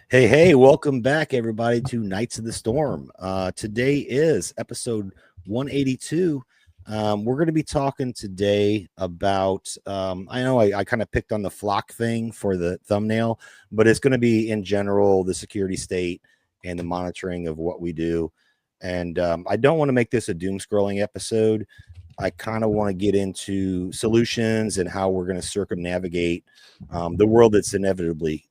Hey, welcome back, everybody, to Knights of the Storm. Today is episode 182. We're going to be talking today about, I know I kind of picked on the flock thing for the thumbnail, but it's going to be in general the security state and the monitoring of what we do. And I don't want to make this a doom scrolling episode. I kind of want to get into solutions and how we're going to circumnavigate the world that's inevitably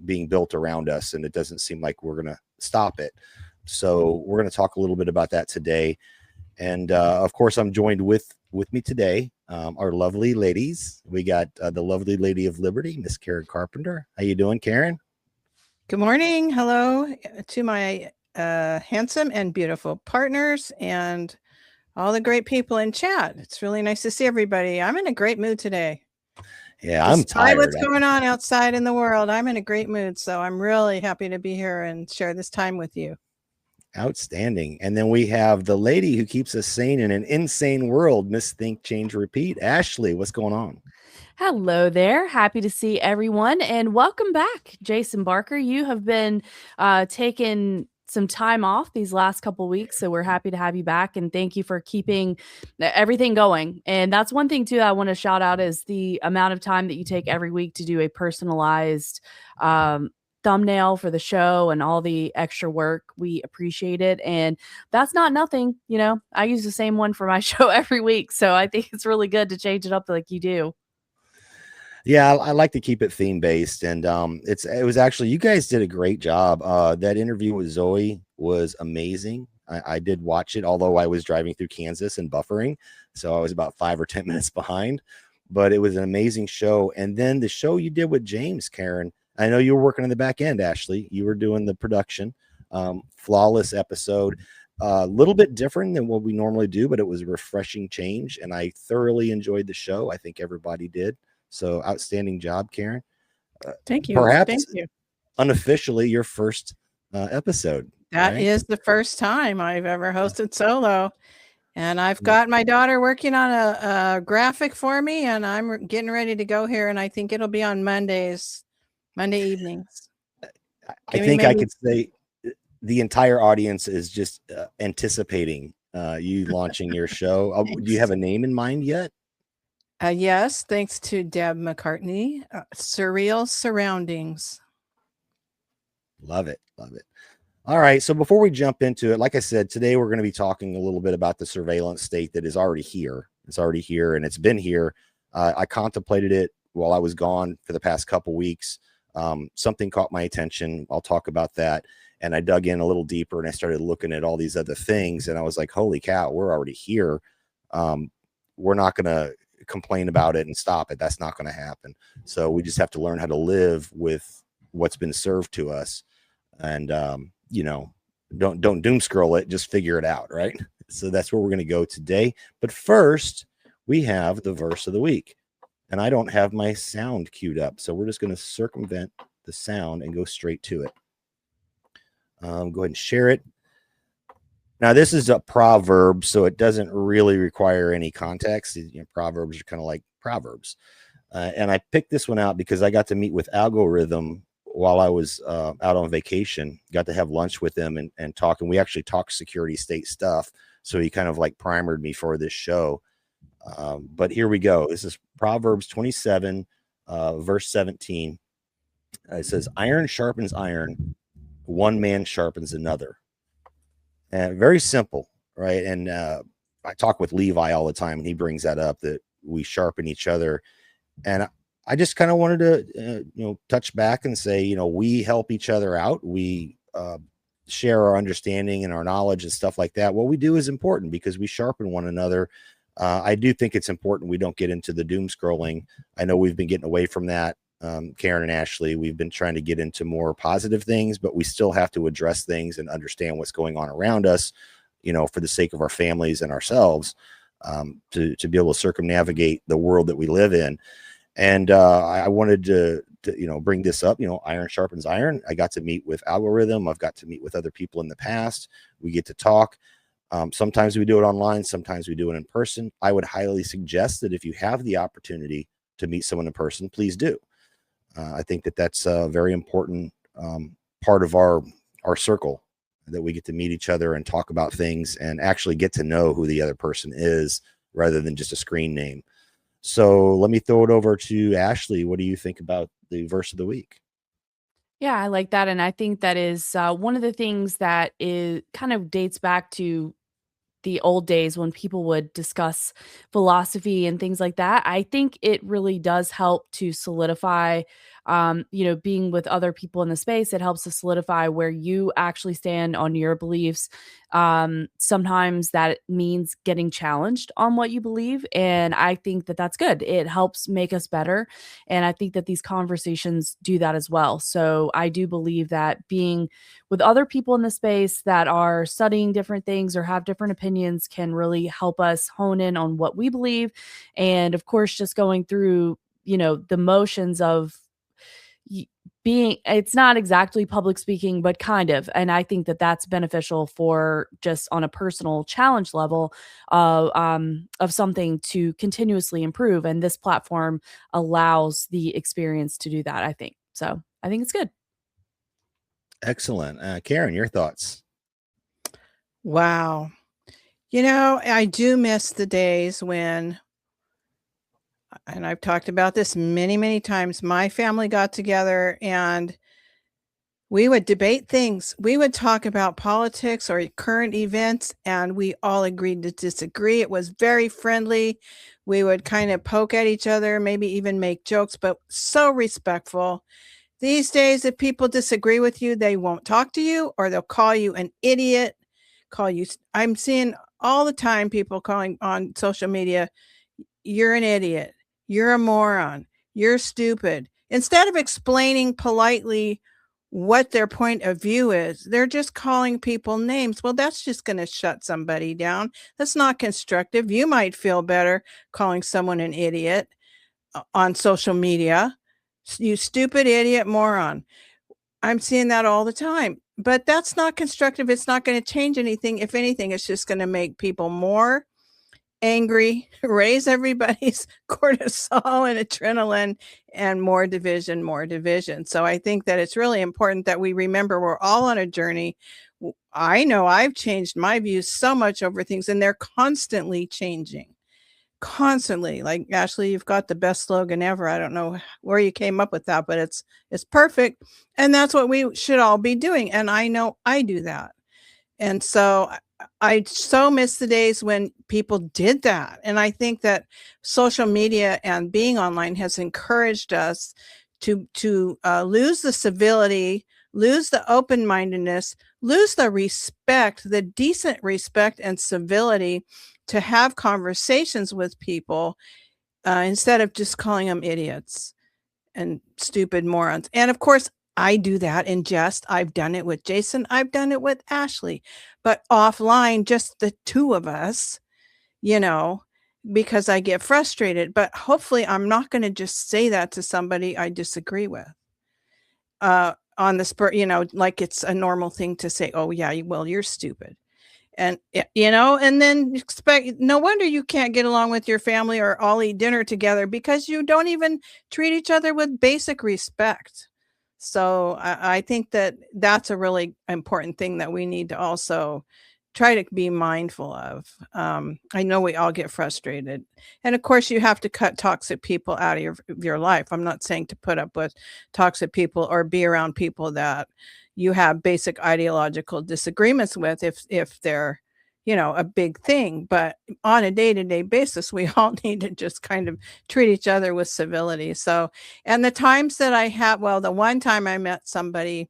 being built around us, and it doesn't seem like we're going to stop it. So we're going to talk a little bit about that today. And of course, I'm joined with me today, our lovely ladies. We got the lovely Lady of Liberty, Miss Karen Carpenter. How you doing, Karen? Good morning. Hello to my handsome and beautiful partners and all the great people in chat. It's really nice to see everybody. I'm in a great mood today. Yeah, I'm tired. What's going on outside in the world? I'm in a great mood, so I'm really happy to be here and share this time with you. Outstanding. And then we have the lady who keeps us sane in an insane world, Miss Think, Change, Repeat. Ashley, what's going on? Hello there. Happy to see everyone, and welcome back, Jason Barker. You have been taking some time off these last couple weeks, so we're happy to have you back, and thank you for keeping everything going. And that's one thing too I want to shout out is the amount of time that you take every week to do a personalized thumbnail for the show and all the extra work. We appreciate it, and that's not nothing. I use the same one for my show every week, so I think it's really good to change it up like you do. Yeah, I like to keep it theme based, and it was actually, you guys did a great job. That interview with Zoe was amazing. I did watch it, although I was driving through Kansas and buffering, so I was about 5 or 10 minutes behind. But it was an amazing show. And then the show you did with James, Karen, I know you were working on the back end, Ashley. You were doing the production. Flawless episode. A little bit different than what we normally do, but it was a refreshing change, and I thoroughly enjoyed the show. I think everybody did. So outstanding job, Karen. Thank you. Perhaps Thank you. Unofficially your first episode. That is the first time I've ever hosted solo. And I've got my daughter working on a graphic for me, and I'm getting ready to go here. And I think it'll be on Monday evenings. I think I could say the entire audience is just anticipating you launching your show. Do you have a name in mind yet? Yes, thanks to Deb McCartney. Surreal Surroundings. Love it. Love it. All right. So before we jump into it, like I said, today we're going to be talking a little bit about the surveillance state that is already here. It's already here, and it's been here. I contemplated it while I was gone for the past couple weeks. Something caught my attention. I'll talk about that. And I dug in a little deeper, and I started looking at all these other things, and I was like, holy cow, we're already here. We're not going to complain about it and stop it. That's not going to happen. So we just have to learn how to live with what's been served to us, and don't doom scroll it, just figure it out, right? So that's where we're going to go today. But first, we have the verse of the week, and I don't have my sound queued up, so we're just going to circumvent the sound and go straight to it. Go ahead and share it. Now, this is a proverb, so it doesn't really require any context. Proverbs are kind of like proverbs. And I picked this one out because I got to meet with Algorithm while I was out on vacation. Got to have lunch with him and talk. And we actually talked security state stuff. So he kind of like primered me for this show. But here we go. This is Proverbs 27, verse 17. It says, iron sharpens iron. One man sharpens another. Very simple, right? And I talk with Levi all the time, and he brings that up, that we sharpen each other. And I just kind of wanted to, touch back and say, we help each other out. We share our understanding and our knowledge and stuff like that. What we do is important because we sharpen one another. I do think it's important we don't get into the doom scrolling. I know we've been getting away from that. Karen and Ashley, we've been trying to get into more positive things, but we still have to address things and understand what's going on around us, for the sake of our families and ourselves, to be able to circumnavigate the world that we live in. And I wanted to bring this up. Iron sharpens iron. I got to meet with Algorithm. I've got to meet with other people in the past. We get to talk. Sometimes we do it online. Sometimes we do it in person. I would highly suggest that if you have the opportunity to meet someone in person, please do. I think that that's very important part of our circle, that we get to meet each other and talk about things and actually get to know who the other person is rather than just a screen name. So let me throw it over to Ashley. What do you think about the verse of the week? Yeah, I like that. And I think that is one of the things that is kind of dates back to the old days when people would discuss philosophy and things like that. I think it really does help to solidify, being with other people in the space. It helps to solidify where you actually stand on your beliefs. Sometimes that means getting challenged on what you believe. And I think that that's good. It helps make us better. And I think that these conversations do that as well. So I do believe that being with other people in the space that are studying different things or have different opinions can really help us hone in on what we believe. And of course, just going through, the motions of being, it's not exactly public speaking, but kind of. And I think that that's beneficial for just on a personal challenge level of something to continuously improve. And this platform allows the experience to do that, I think. So I think it's good. Excellent. Karen, your thoughts? Wow. I do miss the days when, and I've talked about this many, many times, my family got together and we would debate things. We would talk about politics or current events, and we all agreed to disagree. It was very friendly. We would kind of poke at each other, maybe even make jokes, but so respectful. These days, if people disagree with you, they won't talk to you, or they'll call you an idiot, I'm seeing all the time people calling on social media, you're an idiot, you're a moron, you're stupid. Instead of explaining politely what their point of view is, they're just calling people names. Well, that's just going to shut somebody down. That's not constructive. You might feel better calling someone an idiot on social media. You stupid idiot moron. I'm seeing that all the time, but that's not constructive. It's not going to change anything. If anything, it's just going to make people more angry, raise everybody's cortisol and adrenaline, and more division. So I think that it's really important that we remember we're all on a journey. I know I've changed my views so much over things, and they're constantly changing. Constantly. Like, Ashley, you've got the best slogan ever. I don't know where you came up with that, but it's perfect. And that's what we should all be doing. And I know I do that. And so I so miss the days when people did that. And I think that social media and being online has encouraged us to lose the civility, lose the open-mindedness, lose the respect, the decent respect and civility to have conversations with people instead of just calling them idiots and stupid morons. And of course, I do that in jest. I've done it with Jason. I've done it with Ashley. But offline, just the two of us, because I get frustrated. But hopefully I'm not going to just say that to somebody I disagree with on the spur, like it's a normal thing to say, oh, yeah, well, you're stupid. And, and then expect, no wonder you can't get along with your family or all eat dinner together because you don't even treat each other with basic respect. So I think that that's a really important thing that we need to also try to be mindful of. I know we all get frustrated. And of course, you have to cut toxic people out of your life. I'm not saying to put up with toxic people or be around people that you have basic ideological disagreements with if they're, a big thing. But on a day-to-day basis, we all need to just kind of treat each other with civility. So, and the times that I have, well, the one time I met somebody,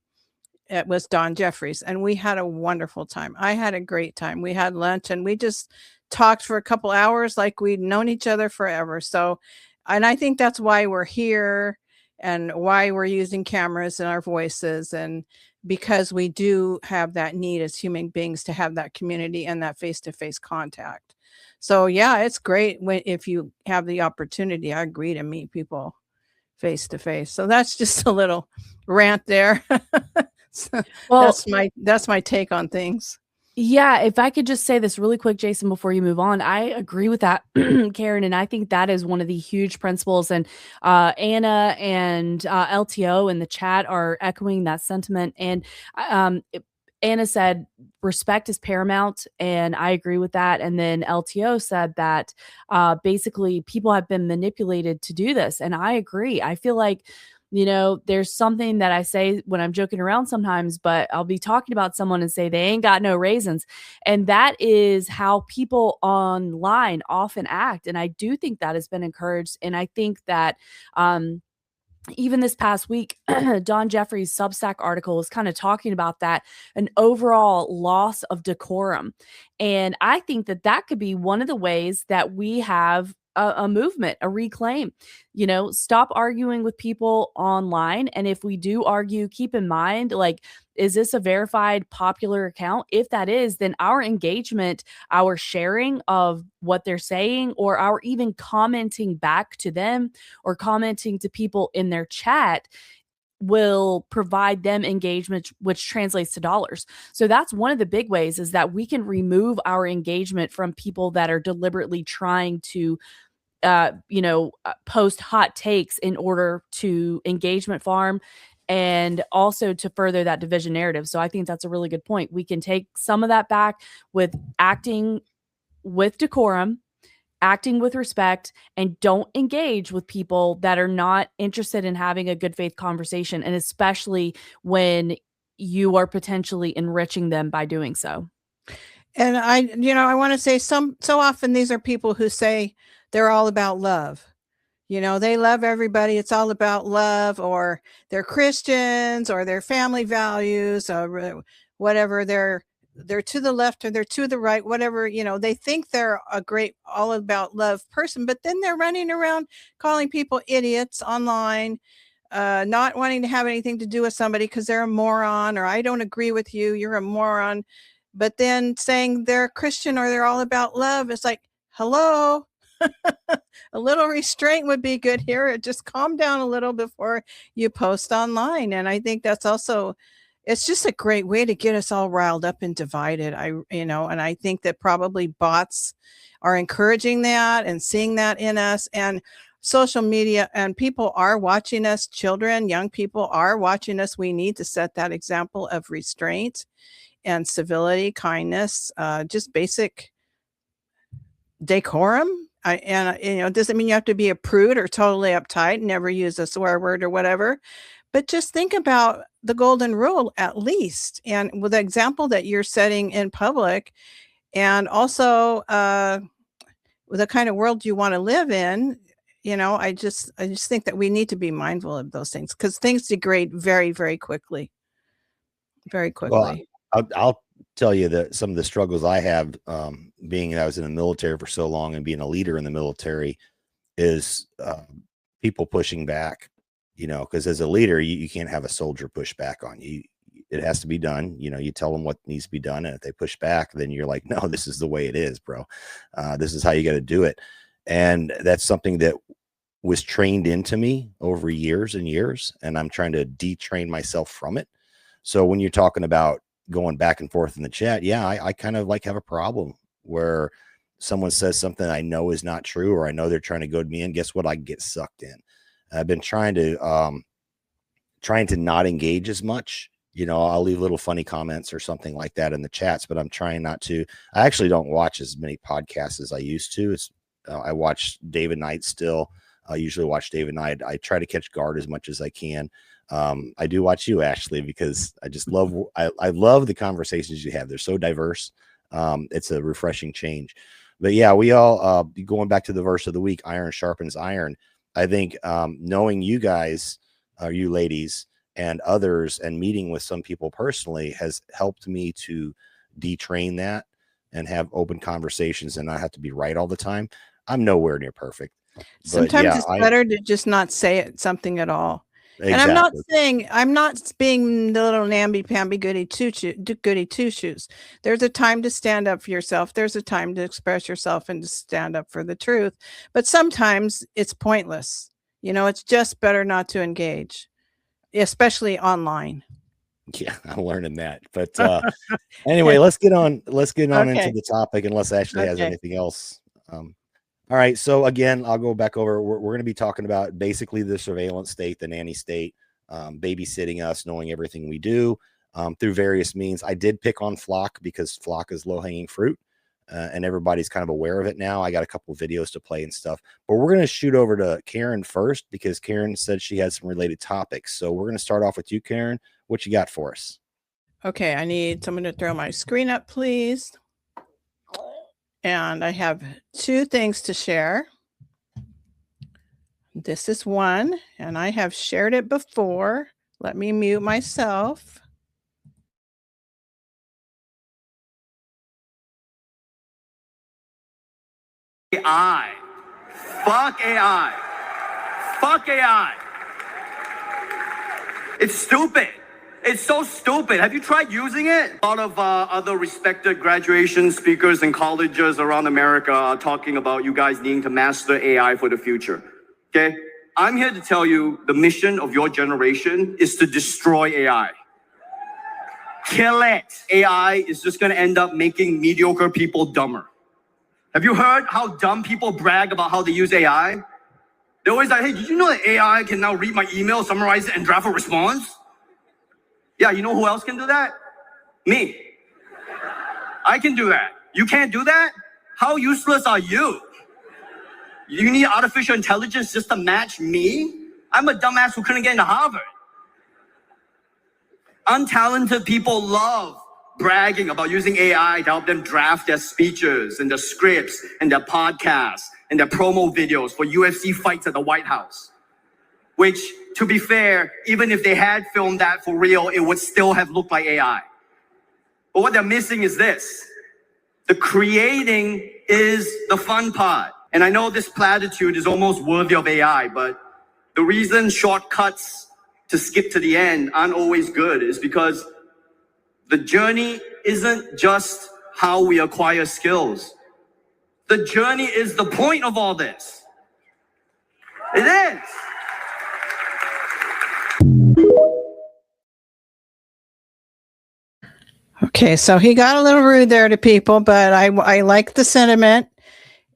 it was Don Jeffries, and we had a wonderful time. I had a great time. We had lunch and we just talked for a couple hours like we'd known each other forever. So, and I think that's why we're here and why we're using cameras and our voices, and because we do have that need as human beings to have that community and that face-to-face contact. So yeah, it's great if you have the opportunity. I agree, to meet people face to face. So that's just a little rant there. So Well, that's my take on things. Yeah, if I could just say this really quick, Jason, before you move on, I agree with that, Karen, and I think that is one of the huge principles. And Anna and LTO in the chat are echoing that sentiment. And Anna said respect is paramount, and I agree with that. And then LTO said that basically people have been manipulated to do this, and I agree. I feel like there's something that I say when I'm joking around sometimes, but I'll be talking about someone and say they ain't got no raisins. And that is how people online often act. And I do think that has been encouraged. And I think that, even this past week, Don Jeffrey's Substack article was kind of talking about that, an overall loss of decorum. And I think that that could be one of the ways that we have a movement, a reclaim. Stop arguing with people online. And if we do argue, keep in mind, like, is this a verified popular account? If that is, then our engagement, our sharing of what they're saying, or our even commenting back to them or commenting to people in their chat will provide them engagement, which translates to dollars. So that's one of the big ways, is that we can remove our engagement from people that are deliberately trying to post hot takes in order to engagement farm and also to further that division narrative. So I think that's a really good point. We can take some of that back with acting with decorum, acting with respect, and don't engage with people that are not interested in having a good faith conversation, and especially when you are potentially enriching them by doing so. And I want to say so often these are people who say they're all about love. They love everybody. It's all about love, or they're Christians, or their family values, or whatever. They're to the left or they're to the right, whatever, they think they're a great all about love person, but then they're running around calling people idiots online, not wanting to have anything to do with somebody because they're a moron, or I don't agree with you, you're a moron. But then saying they're Christian or they're all about love, it's like, hello. A little restraint would be good here. Just calm down a little before you post online. And I think that's also, it's just a great way to get us all riled up and divided. And I think that probably bots are encouraging that and seeing that in us, and social media, and people are watching us. Children, young people are watching us. We need to set that example of restraint and civility, kindness, just basic decorum. It doesn't mean you have to be a prude or totally uptight, never use a swear word or whatever, but just think about the golden rule at least. And with the example that you're setting in public, and also with the kind of world you want to live in, I just think that we need to be mindful of those things, because things degrade very, very quickly. Very quickly. Well, I'll tell you that some of the struggles I have, being that I was in the military for so long and being a leader in the military, is people pushing back, because as a leader, you can't have a soldier push back on you. It has to be done. You tell them what needs to be done. And if they push back, then you're like, no, this is the way it is, bro. This is how you got to do it. And that's something that was trained into me over years and years. And I'm trying to detrain myself from it. So when you're talking about going back and forth in the chat, yeah, I kind of have a problem where someone says something I know is not true, or I know they're trying to goad me in. Guess what? I get sucked in. I've been trying to not engage as much. I'll leave little funny comments or something like that in the chats, but I'm trying not to. I actually don't watch as many podcasts as I used to. I watch David Knight still. I usually watch David Knight. I try to catch Guard as much as I can. I do watch you, Ashley, because I just love the conversations you have. They're so diverse. It's a refreshing change. But yeah, we all going back to the verse of the week, iron sharpens iron. I think knowing you guys, you ladies and others, and meeting with some people personally has helped me to detrain that and have open conversations and not have to be right all the time. I'm nowhere near perfect. Sometimes it's better to just not say something at all. Exactly. And I'm not being the little namby-pamby goody two-shoes. There's a time to stand up for yourself. There's a time to express yourself and to stand up for the truth. But sometimes it's pointless. It's just better not to engage, especially online. Yeah, I'm learning that. But anyway, let's get on into the topic, unless Ashley has anything else. All right. So again, I'll go back over. We're going to be talking about basically the surveillance state, the nanny state, babysitting us, knowing everything we do through various means. I did pick on Flock because Flock is low-hanging fruit. And everybody's kind of aware of it now. I got a couple of videos to play and stuff, but we're going to shoot over to Karen first because Karen said she had some related topics. So we're going to start off with you, Karen. What you got for us? Okay, I need someone to throw my screen up, please. And I have 2 things to share. This is one, and I have shared it before. Let me mute myself. AI. Fuck AI. Fuck AI. It's stupid. It's so stupid. Have you tried using it? A lot of other respected graduation speakers in colleges around America are talking about you guys needing to master AI for the future. Okay? I'm here to tell you the mission of your generation is to destroy AI. Kill it. AI is just going to end up making mediocre people dumber. Have you heard how dumb people brag about how they use AI? They're always like, hey, did you know that AI can now read my email, summarize it, and draft a response? Yeah, you know who else can do that? Me. I can do that. You can't do that? How useless are you? You need artificial intelligence just to match me? I'm a dumbass who couldn't get into Harvard. Untalented people love bragging about using AI to help them draft their speeches and their scripts and their podcasts and their promo videos for UFC fights at the White House. Which, to be fair, even if they had filmed that for real, it would still have looked like AI. But what they're missing is this. The creating is the fun part. And I know this platitude is almost worthy of AI, but the reason shortcuts to skip to the end aren't always good is because the journey isn't just how we acquire skills. The journey is the point of all this. It is. Okay, so he got a little rude there to people, but I like the sentiment.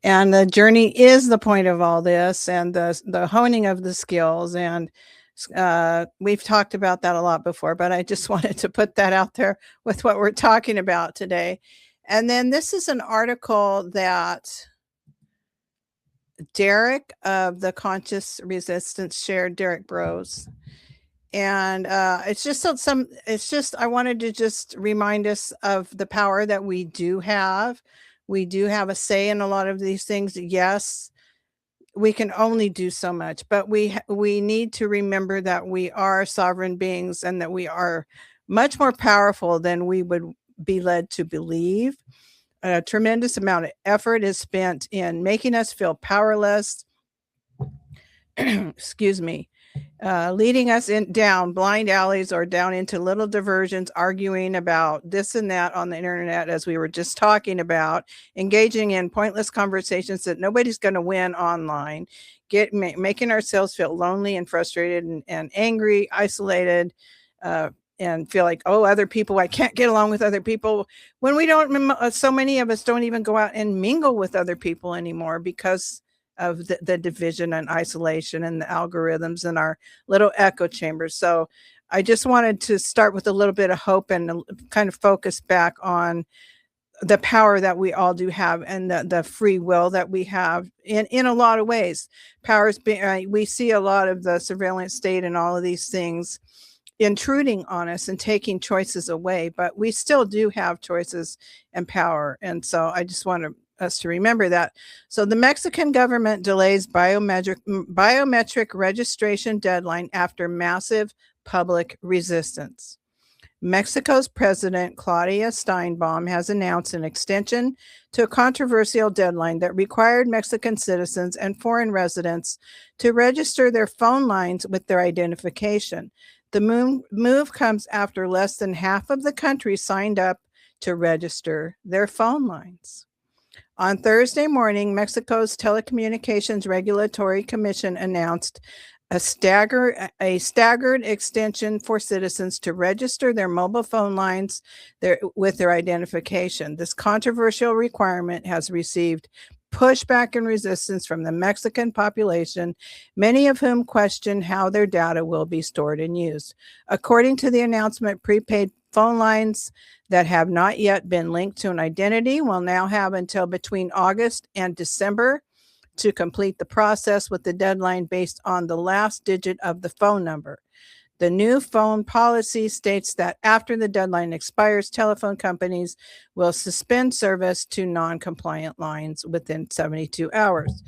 And the journey is the point of all this, and the honing of the skills. And we've talked about that a lot before, but I just wanted to put that out there with what we're talking about today. And then this is an article that Derek of the Conscious Resistance shared, Derek Bros. And it's just I wanted to just remind us of the power that we do have. We do have a say in a lot of these things. Yes, we can only do so much, but we need to remember that we are sovereign beings and that we are much more powerful than we would be led to believe. A tremendous amount of effort is spent in making us feel powerless. Excuse me. Leading us down blind alleys or down into little diversions, arguing about this and that on the internet, as we were just talking about, engaging in pointless conversations that nobody's going to win online, making ourselves feel lonely and frustrated and angry, isolated, and feel like, oh, other people, I can't get along with other people, when we don't, so many of us don't even go out and mingle with other people anymore because of the division and isolation and the algorithms and our little echo chambers. So I just wanted to start with a little bit of hope and kind of focus back on the power that we all do have and the free will that we have in a lot of ways. We see a lot of the surveillance state and all of these things intruding on us and taking choices away, but we still do have choices and power. And so I just want us to remember that. So the Mexican government delays biometric registration deadline after massive public resistance. Mexico's President Claudia Sheinbaum has announced an extension to a controversial deadline that required Mexican citizens and foreign residents to register their phone lines with their identification. The move comes after less than half of the country signed up to register their phone lines. On Thursday morning, Mexico's Telecommunications Regulatory Commission announced a staggered extension for citizens to register their mobile phone lines with their identification. This controversial requirement has received pushback and resistance from the Mexican population, many of whom question how their data will be stored and used. According to the announcement, prepaid phone lines that have not yet been linked to an identity will now have until between August and December to complete the process, with the deadline based on the last digit of the phone number. The new phone policy states that after the deadline expires, telephone companies will suspend service to non-compliant lines within 72 hours.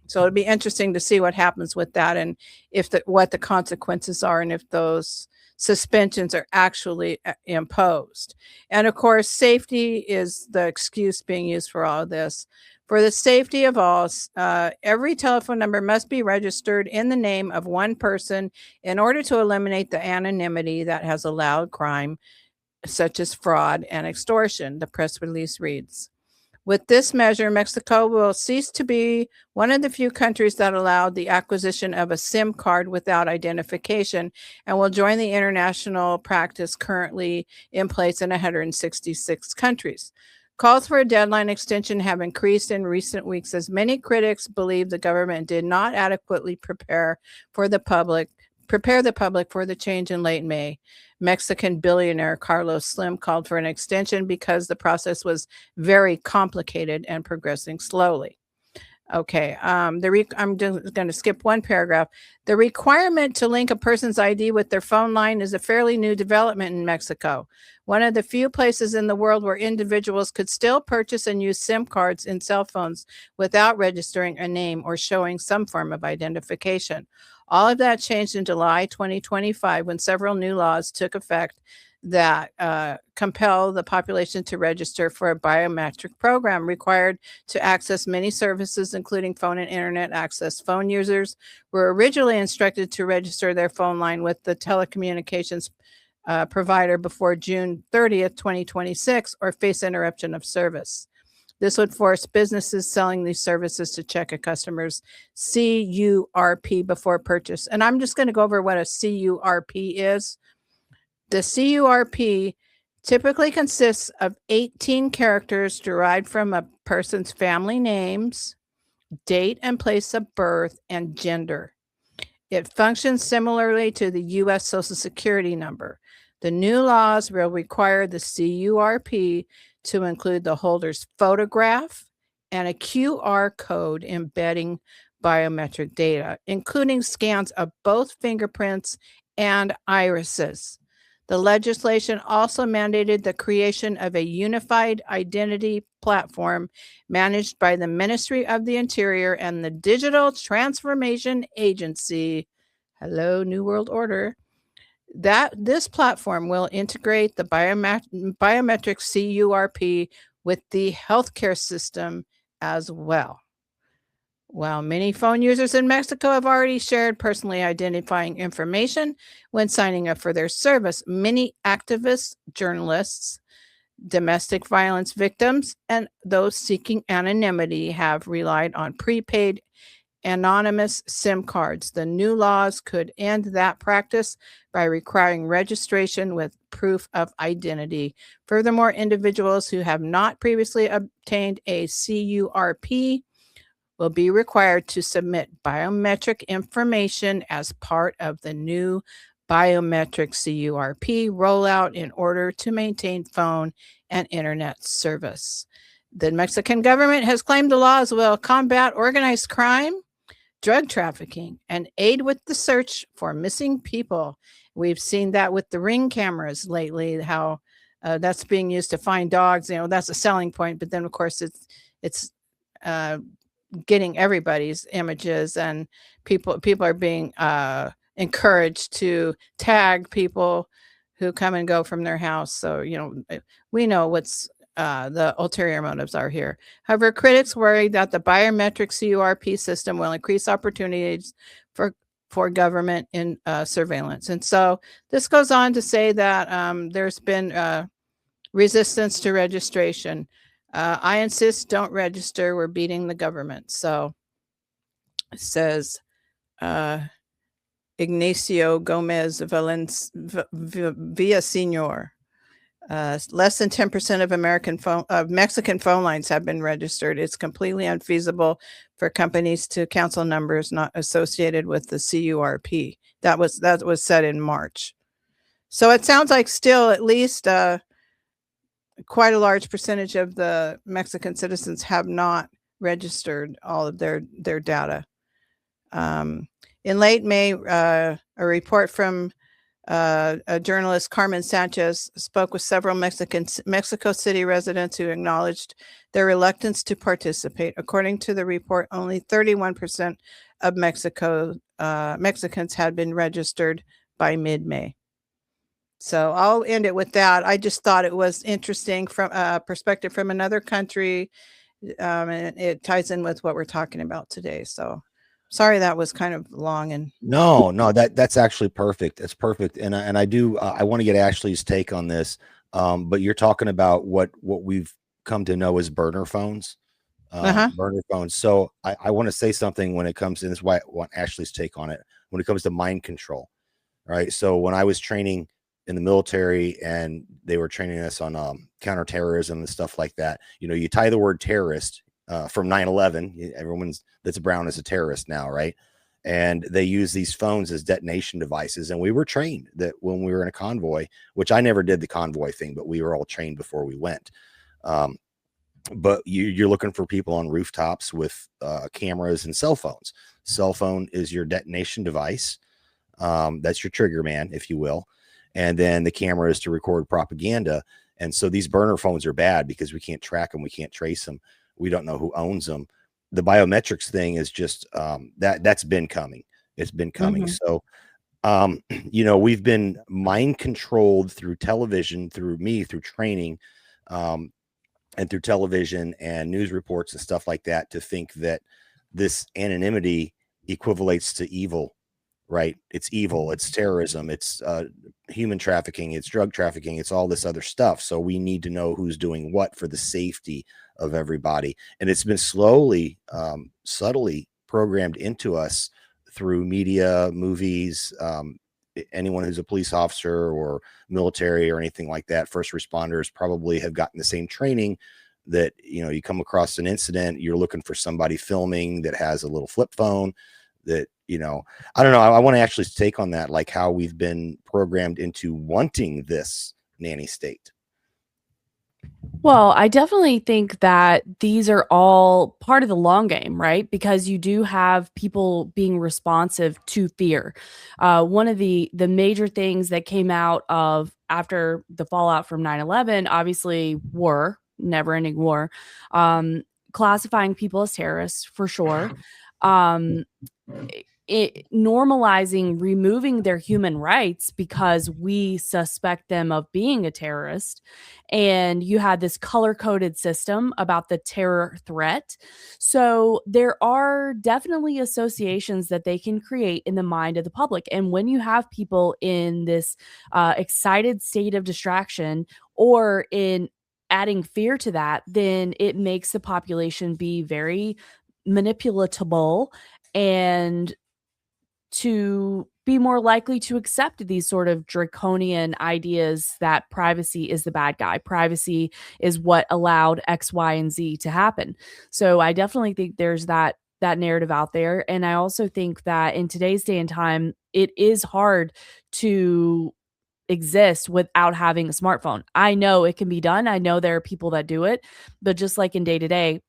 So it'll be interesting to see what happens with that, and what the consequences are, and if those suspensions are actually imposed. And of course, safety is the excuse being used for all of this. For the safety of all, every telephone number must be registered in the name of one person in order to eliminate the anonymity that has allowed crime such as fraud and extortion, the press release reads. With this measure, Mexico will cease to be one of the few countries that allowed the acquisition of a SIM card without identification, and will join the international practice currently in place in 166 countries. Calls for a deadline extension have increased in recent weeks as many critics believe the government did not adequately prepare the public for the change in late May. Mexican billionaire Carlos Slim called for an extension because the process was very complicated and progressing slowly. Okay, I'm going to skip one paragraph. The requirement to link a person's ID with their phone line is a fairly new development in Mexico, one of the few places in the world where individuals could still purchase and use SIM cards in cell phones without registering a name or showing some form of identification. All of that changed in July 2025 when several new laws took effect that compel the population to register for a biometric program required to access many services, including phone and internet access. Phone users were originally instructed to register their phone line with the telecommunications provider before June 30th, 2026, or face interruption of service. This would force businesses selling these services to check a customer's CURP before purchase. And I'm just going to go over what a CURP is. The CURP typically consists of 18 characters derived from a person's family names, date and place of birth, and gender. It functions similarly to the U.S. Social Security number. The new laws will require the CURP to include the holder's photograph and a QR code embedding biometric data, including scans of both fingerprints and irises. The legislation also mandated the creation of a unified identity platform managed by the Ministry of the Interior and the Digital Transformation Agency. Hello, New World Order. This platform will integrate the biometric CURP with the healthcare system as well. While many phone users in Mexico have already shared personally identifying information when signing up for their service, many activists, journalists, domestic violence victims, and those seeking anonymity have relied on prepaid anonymous SIM cards. The new laws could end that practice by requiring registration with proof of identity. Furthermore, individuals who have not previously obtained a CURP will be required to submit biometric information as part of the new biometric CURP rollout in order to maintain phone and internet service. The Mexican government has claimed the laws will combat organized crime, drug trafficking, and aid with the search for missing people. We've seen that with the Ring cameras lately, how that's being used to find dogs. You know, that's a selling point, but then of course it's getting everybody's images, and people are being encouraged to tag people who come and go from their house. So, you know, we know what's the ulterior motives are here. However, critics worry that the biometric CURP system will increase opportunities for government in surveillance. And so this goes on to say that there's been resistance to registration. I insist, don't register. We're beating the government. So it says Ignacio Gomez Villaseñor. Less than 10% of Mexican phone lines have been registered. It's completely unfeasible for companies to cancel numbers not associated with the CURP. That was said in March. So it sounds like still at least quite a large percentage of the Mexican citizens have not registered all of their data. In late May, a report from a journalist, Carmen Sanchez, spoke with several Mexico City residents who acknowledged their reluctance to participate. According to the report, only 31% of Mexicans had been registered by mid-May. So I'll end it with that. I just thought it was interesting from a perspective from another country, and it ties in with what we're talking about today. So sorry that was kind of long. And no, that's actually perfect. It's perfect. And I want to get Ashley's take on this. But you're talking about what we've come to know as burner phones. Burner phones. So I want to say something when it comes to this, is why I want Ashley's take on it when it comes to mind control. Right. So when I was training in the military and they were training us on counterterrorism and stuff like that, you tie the word terrorist from 9/11. Everyone that's brown is a terrorist now, right? And they use these phones as detonation devices. And we were trained that when we were in a convoy, which I never did the convoy thing, but we were all trained before we went. But you're looking for people on rooftops with cameras and cell phones. Cell phone is your detonation device. That's your trigger man, if you will. And then the camera is to record propaganda. And so these burner phones are bad because we can't track them. We can't trace them. We don't know who owns them. The biometrics thing is just that's been coming. It's been coming. So, we've been mind controlled through television, through training, and through television and news reports and stuff like that to think that this anonymity equivalates to evil. Right? It's evil. It's terrorism. It's human trafficking. It's drug trafficking. It's all this other stuff. So we need to know who's doing what for the safety of everybody. And it's been slowly, subtly programmed into us through media, movies, anyone who's a police officer or military or anything like that. First responders probably have gotten the same training that, you come across an incident, you're looking for somebody filming that has a little flip phone that, I don't know. I want to actually take on that, like how we've been programmed into wanting this nanny state. Well, I definitely think that these are all part of the long game, right? Because you do have people being responsive to fear. One of the major things that came out of after the fallout from 9/11, obviously war, never-ending war, classifying people as terrorists for sure. Normalizing removing their human rights because we suspect them of being a terrorist. And you had this color-coded system about the terror threat. So there are definitely associations that they can create in the mind of the public. And when you have people in this excited state of distraction or in adding fear to that, then it makes the population be very manipulatable and to be more likely to accept these sort of draconian ideas that privacy is the bad guy. Privacy is what allowed X, Y, and Z to happen. So I definitely think there's that narrative out there. And I also think that in today's day and time, it is hard to exist without having a smartphone. I know it can be done. I know there are people that do it, but just like in day to day,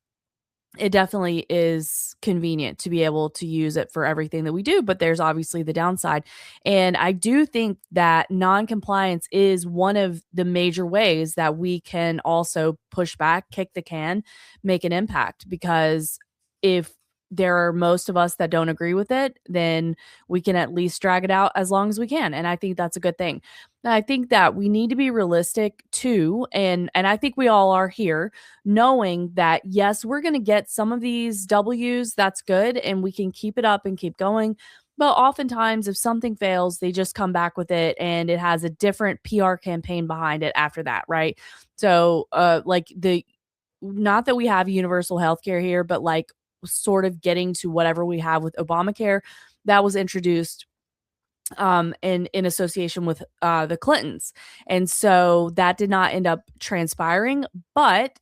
it definitely is convenient to be able to use it for everything that we do, but there's obviously the downside. And I do think that non-compliance is one of the major ways that we can also push back, kick the can, make an impact. Because if there are most of us that don't agree with it, then we can at least drag it out as long as we can. And I think that's a good thing. I think that we need to be realistic too. And I think we all are here knowing that, yes, we're going to get some of these W's. That's good. And we can keep it up and keep going. But oftentimes if something fails, they just come back with it and it has a different PR campaign behind it after that. Right. So not that we have universal healthcare here, but like sort of getting to whatever we have with Obamacare that was introduced in association with the Clintons. And so that did not end up transpiring. But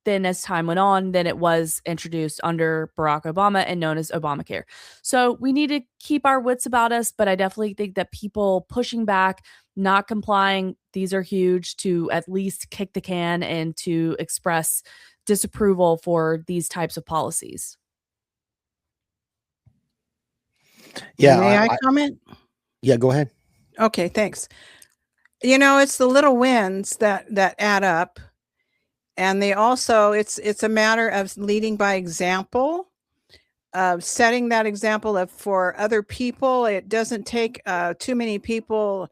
then as time went on, then it was introduced under Barack Obama and known as Obamacare. So we need to keep our wits about us, but I definitely think that people pushing back, not complying, these are huge, to at least kick the can and to express disapproval for these types of policies. Yeah. May I comment? Yeah, go ahead. Okay, thanks. You know, it's the little wins that add up. And they also, it's a matter of leading by example, of setting that example for other people. It doesn't take too many people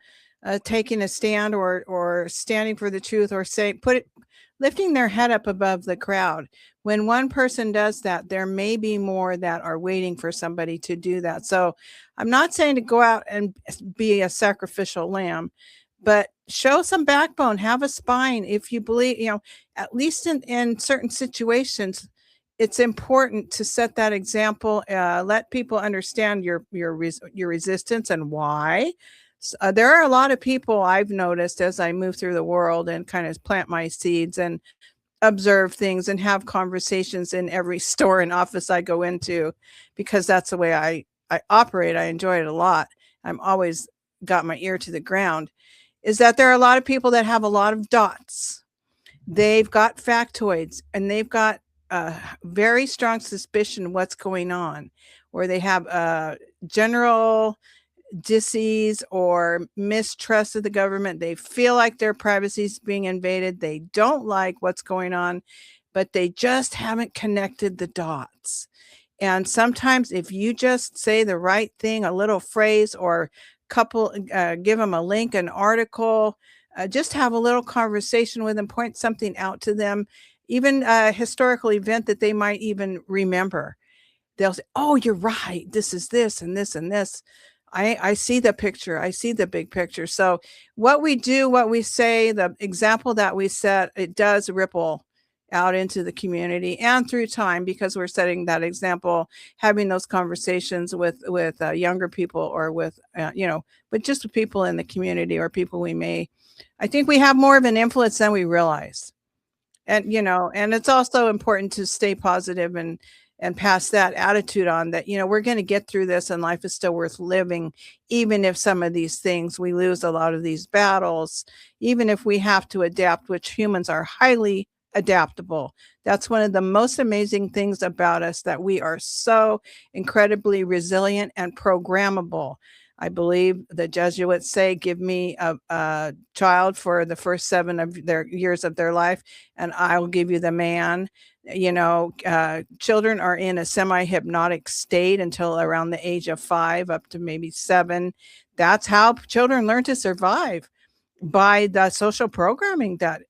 taking a stand or standing for the truth, or lifting their head up above the crowd. When one person does that, there may be more that are waiting for somebody to do that. So I'm not saying to go out and be a sacrificial lamb, but show some backbone, have a spine. If you believe, you know, at least in certain situations, it's important to set that example. Let people understand your resistance and why. There are a lot of people I've noticed as I move through the world and kind of plant my seeds and observe things and have conversations in every store and office I go into, because that's the way I operate. I enjoy it a lot. I'm always got my ear to the ground. Is that there are a lot of people that have a lot of dots. They've got factoids and they've got a very strong suspicion what's going on, or they have general disease or mistrust of the government. They feel like their privacy is being invaded. They don't like what's going on, but they just haven't connected the dots. And sometimes if you just say the right thing, a little phrase or couple, give them a link, an article, just have a little conversation with them, point something out to them, even a historical event that they might even remember. They'll say, oh, you're right. This is this and this and this. I see the picture. I see the big picture. So what we do, what we say, the example that we set, it does ripple out into the community and through time, because we're setting that example, having those conversations with younger people, or with, but just with people in the community, or people I think we have more of an influence than we realize. And, and it's also important to stay positive and pass that attitude on, that, we're going to get through this and life is still worth living. Even if some of these things, we lose a lot of these battles, even if we have to adapt, which humans are highly adaptable. That's one of the most amazing things about us, that we are so incredibly resilient and programmable. I believe the Jesuits say, give me a child for the first 7 of their years of their life, and I will give you the man. Children are in a semi-hypnotic state until around the age of 5, up to maybe 7. That's how children learn to survive, by the social programming that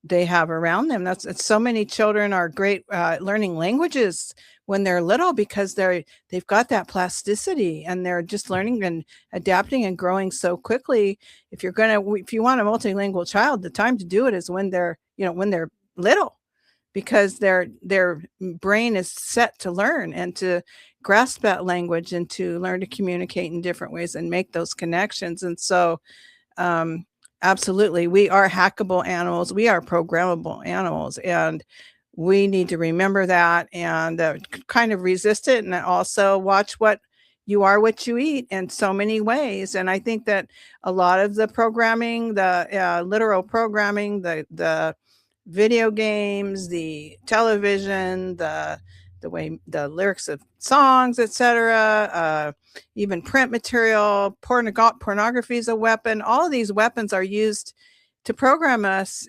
they have around them. It's so many children are great learning languages when they're little, because they've got that plasticity and they're just learning and adapting and growing so quickly. If you want a multilingual child, the time to do it is when they're little, because their brain is set to learn and to grasp that language and to learn to communicate in different ways and make those connections. And so, absolutely, we are hackable animals. We are programmable animals, and we need to remember that and kind of resist it, and also watch what you eat in so many ways. And I think that a lot of the programming, the literal programming, the video games, the television, the way the lyrics of songs, etc., even print material, pornography is a weapon. All of these weapons are used to program us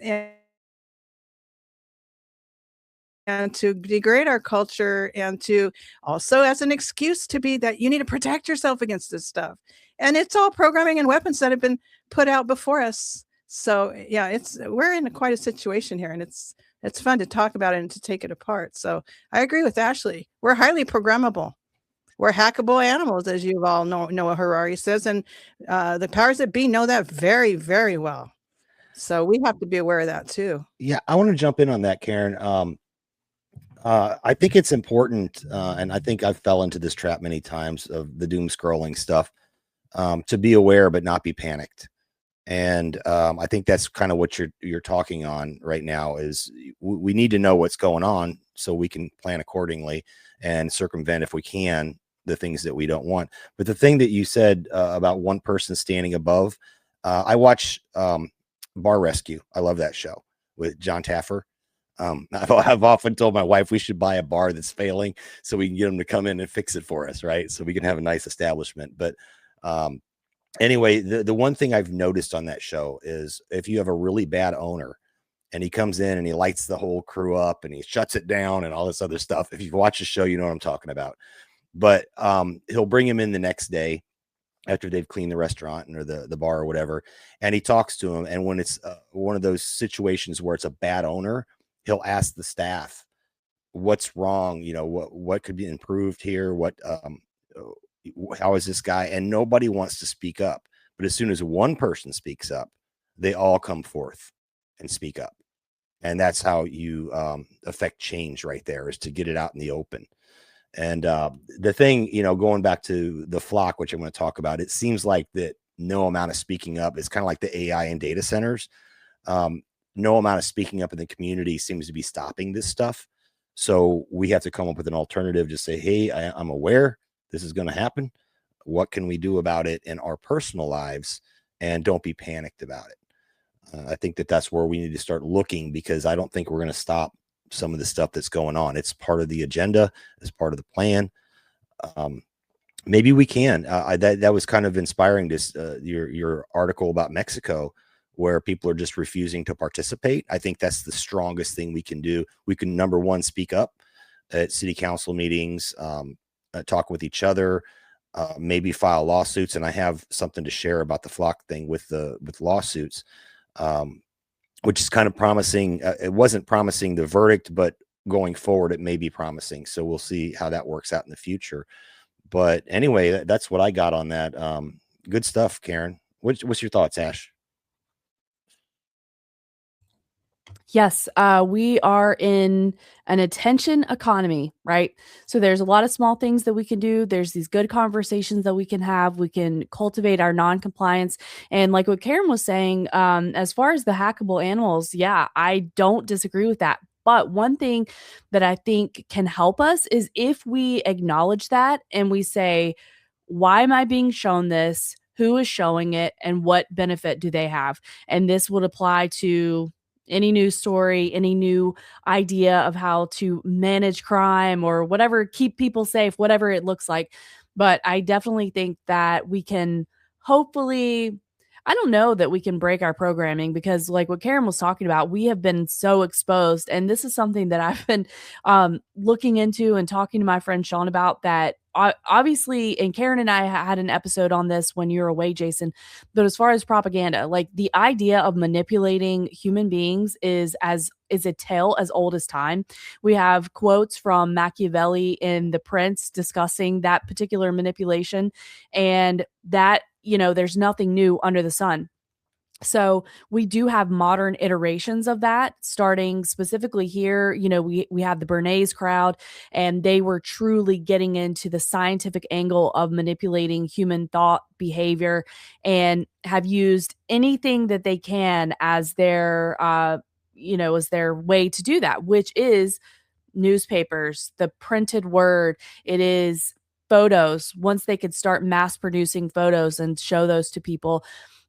and to degrade our culture, and to also as an excuse to be that you need to protect yourself against this stuff. And it's all programming and weapons that have been put out before us. So yeah, we're in quite a situation here, and it's fun to talk about it and to take it apart. So I agree with Ashley. We're highly programmable. We're hackable animals, as you all know, Noah Harari says, and the powers that be know that very, very well. So we have to be aware of that too. Yeah, I want to jump in on that, Karen. I think it's important, and I think I've fell into this trap many times of the doom scrolling stuff, to be aware but not be panicked. And I think that's kind of what you're talking on right now. Is we need to know what's going on so we can plan accordingly and circumvent, if we can, the things that we don't want. But the thing that you said about one person standing above, I watch Bar Rescue. I love that show with John Taffer. I've often told my wife we should buy a bar that's failing so we can get them to come in and fix it for us, right? So we can have a nice establishment. But anyway, the one thing I've noticed on that show is if you have a really bad owner and he comes in and he lights the whole crew up and he shuts it down and all this other stuff, if you've watched the show, you know what I'm talking about. But he'll bring him in the next day after they've cleaned the restaurant or the bar or whatever, and he talks to him. And when it's one of those situations where it's a bad owner, he'll ask the staff, what's wrong? You know, what could be improved here? How is this guy? And nobody wants to speak up. But as soon as one person speaks up, they all come forth and speak up. And that's how you affect change right there, is to get it out in the open. And the thing, going back to the flock, which I'm going to talk about, it seems like that no amount of speaking up is kind of like the AI and data centers. No amount of speaking up in the community seems to be stopping this stuff. So we have to come up with an alternative to say, hey, I'm aware this is going to happen. What can we do about it in our personal lives? And don't be panicked about it. I think that's where we need to start looking, because I don't think we're going to stop some of the stuff that's going on. It's part of the agenda, it's part of the plan. Maybe we can. That was kind of inspiring, your article about Mexico, where people are just refusing to participate. I think that's the strongest thing we can do. We can, number one, speak up at city council meetings, talk with each other, maybe file lawsuits. And I have something to share about the flock thing with lawsuits, which is kind of promising. It wasn't promising the verdict, but going forward, it may be promising. So we'll see how that works out in the future. But anyway, that's what I got on that. Good stuff, Karen. What's your thoughts, Ash? Yes, we are in an attention economy, right? So there's a lot of small things that we can do. There's these good conversations that we can have. We can cultivate our non-compliance. And like what Karen was saying, as far as the hackable animals, yeah, I don't disagree with that. But one thing that I think can help us is if we acknowledge that and we say, why am I being shown this? Who is showing it? And what benefit do they have? And this would apply to any news story, any new idea of how to manage crime or whatever, keep people safe, whatever it looks like. But I definitely think that we can hopefully, I don't know that we can break our programming, because like what Karen was talking about, we have been so exposed. And this is something that I've been looking into and talking to my friend Sean about, that obviously, and Karen and I had an episode on this when you were away, Jason, but as far as propaganda, like the idea of manipulating human beings is a tale as old as time. We have quotes from Machiavelli in The Prince discussing that particular manipulation, and that, there's nothing new under the sun. So we do have modern iterations of that, starting specifically here. We have the Bernays crowd, and they were truly getting into the scientific angle of manipulating human thought, behavior, and have used anything that they can as their way to do that, which is newspapers, the printed word. It is photos. Once they could start mass producing photos and show those to people,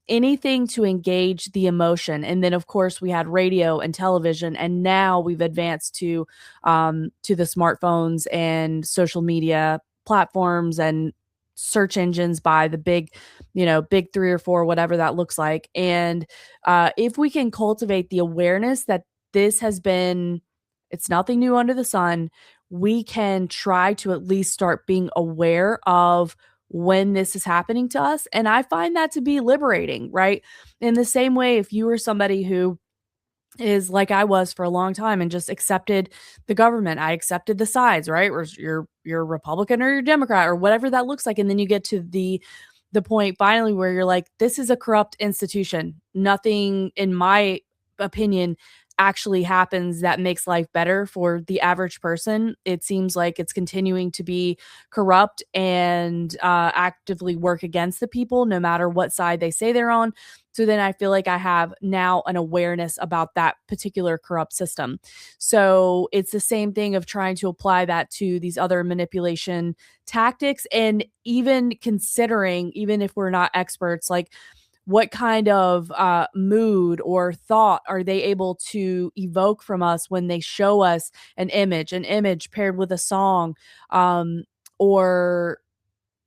anything to engage the emotion. And then of course we had radio and television, and now we've advanced to the smartphones and social media platforms and search engines by the big 3 or 4, whatever that looks like. And if we can cultivate the awareness that it's nothing new under the sun, we can try to at least start being aware of when this is happening to us. And I find that to be liberating, right? In the same way, if you were somebody who is like I was for a long time and just accepted the government, I accepted the sides, right? Or you're Republican or you're Democrat or whatever that looks like. And then you get to the point finally where you're like, this is a corrupt institution. Nothing, in my opinion, actually happens that makes life better for the average person. It seems like it's continuing to be corrupt and actively work against the people, no matter what side they say they're on. So then I feel like I have now an awareness about that particular corrupt system. So it's the same thing of trying to apply that to these other manipulation tactics, and even considering, even if we're not experts, like what kind of mood or thought are they able to evoke from us when they show us an image paired with a song, or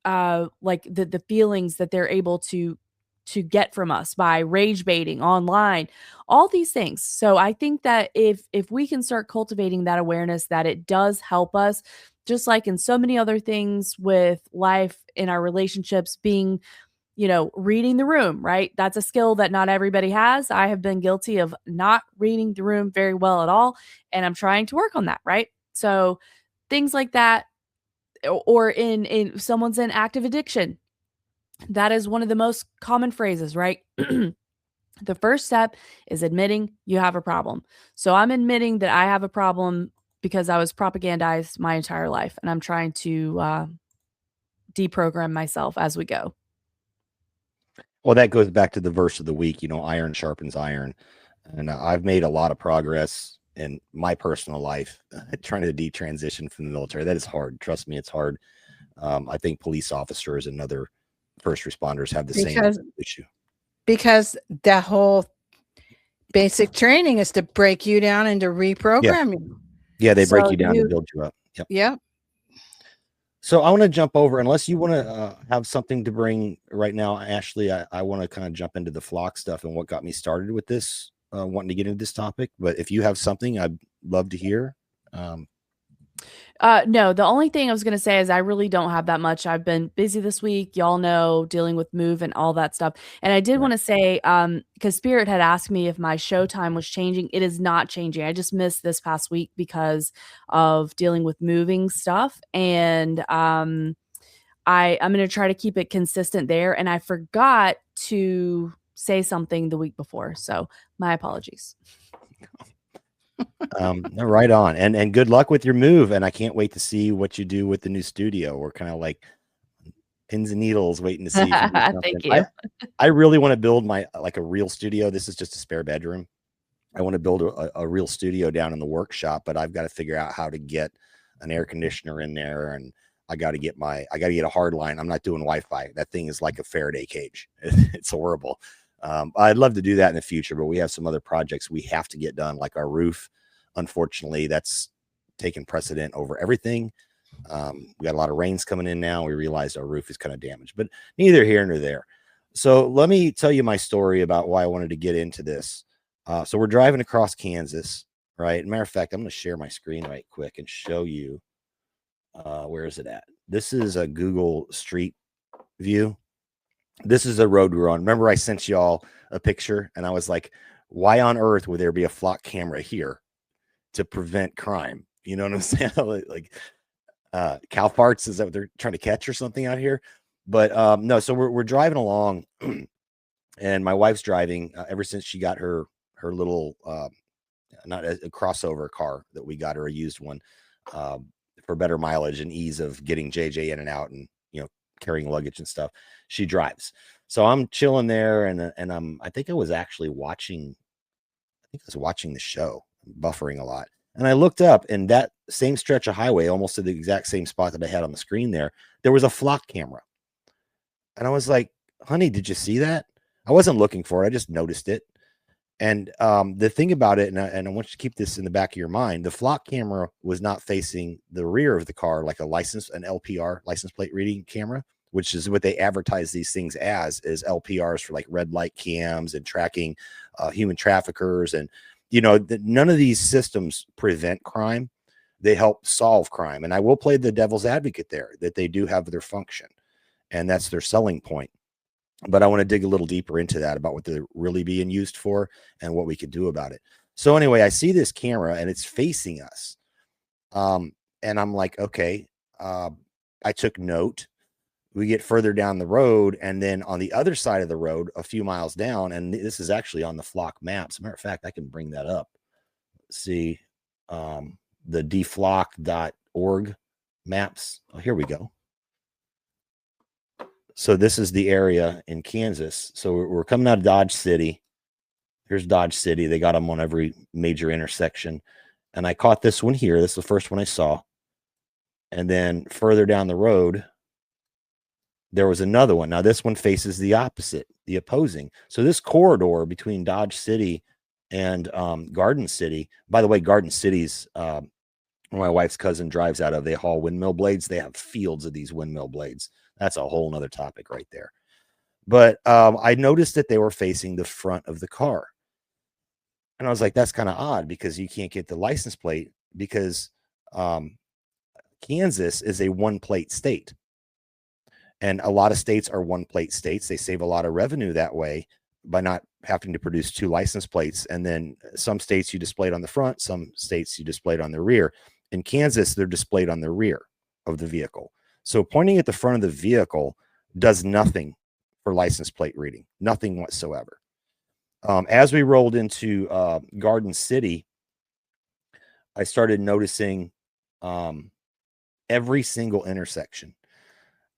like the feelings that they're able to get from us by rage baiting online, all these things. So I think that if we can start cultivating that awareness, that it does help us, just like in so many other things with life, in our relationships, being, reading the room, right? That's a skill that not everybody has. I have been guilty of not reading the room very well at all, and I'm trying to work on that, right? So things like that, or in someone's in active addiction, that is one of the most common phrases, right? The first step is admitting you have a problem. So I'm admitting that I have a problem because I was propagandized my entire life, and I'm trying to deprogram myself as we go. Well, that goes back to the verse of the week, iron sharpens iron. And I've made a lot of progress in my personal life trying to detransition from the military. That is hard. Trust me, it's hard. I think police officers and other first responders have the same issue. Because the whole basic training is to break you down and to reprogram you. Yeah, they break you down and build you up. Yep. Yep. So I want to jump over, unless you want to have something to bring right now, Ashley. I want to kind of jump into the flock stuff and what got me started with this, wanting to get into this topic. But if you have something, I'd love to hear. No, the only thing I was going to say is I really don't have that much. I've been busy this week, y'all know, dealing with move and all that stuff. And I did want to say, because Spirit had asked me if my show time was changing. It is not changing. I just missed this past week because of dealing with moving stuff. And I'm going to try to keep it consistent there. And I forgot to say something the week before. So my apologies. Right on. And good luck with your move. And I can't wait to see what you do with the new studio. We're kind of like pins and needles waiting to see. Thank you. I really want to build a real studio. This is just a spare bedroom. I want to build a real studio down in the workshop, but I've got to figure out how to get an air conditioner in there, and I got to get a hard line. I'm not doing Wi-Fi. That thing is like a Faraday cage. It's horrible. I'd love to do that in the future, but we have some other projects we have to get done, like our roof. Unfortunately, that's taken precedent over everything. We got a lot of rains coming in now. We realized our roof is kind of damaged, but neither here nor there. So let me tell you my story about why I wanted to get into this. So we're driving across Kansas, right? Matter of fact, I'm going to share my screen right quick and show you. Where is it at? This is a Google Street View. This is a road we're on. Remember, I sent y'all a picture and I was like, why on earth would there be a flock camera here to prevent crime? You know what I'm saying? like cow farts, is that what they're trying to catch or something out here? But no, so we're driving along and my wife's driving ever since she got her little, not a crossover car that we got her, a used one, for better mileage and ease of getting JJ in and out and, carrying luggage and stuff. She drives. So I'm chilling there and I think I was actually watching the show, buffering a lot. And I looked up, and that same stretch of highway, almost to the exact same spot that I had on the screen there was a flock camera. And I was like, honey, did you see that? I wasn't looking for it. I just noticed it. And the thing about it, and I want you to keep this in the back of your mind, the flock camera was not facing the rear of the car like an LPR, license plate reading camera, which is what they advertise these things as, is LPRs for like red light cams and tracking human traffickers. And, none of these systems prevent crime. They help solve crime. And I will play the devil's advocate there, that they do have their function, and that's their selling point. But I want to dig a little deeper into that, about what they're really being used for and what we could do about it. So anyway, I see this camera and it's facing us. And I'm like, okay, I took note. We get further down the road, and then on the other side of the road, a few miles down, and this is actually on the flock maps. Matter of fact, I can bring that up. see the deflock.org maps. Oh, here we go. So this is the area in Kansas. So we're coming out of Dodge City. Here's Dodge City. They got them on every major intersection. And I caught this one here. This is the first one I saw. And then further down the road, there was another one. Now this one faces the opposite, the opposing. So this corridor between Dodge City and Garden City, by the way, Garden City's where my wife's cousin drives out of. They haul windmill blades. They have fields of these windmill blades. That's a whole nother topic right there. But I noticed that they were facing the front of the car. And I was like, that's kind of odd because you can't get the license plate because Kansas is a one-plate state. And a lot of states are one-plate states. They save a lot of revenue that way by not having to produce two license plates. And then some states you display it on the front, some states you display it on the rear. In Kansas, they're displayed on the rear of the vehicle. So pointing at the front of the vehicle does nothing for license plate reading, nothing whatsoever. As we rolled into Garden City, I started noticing every single intersection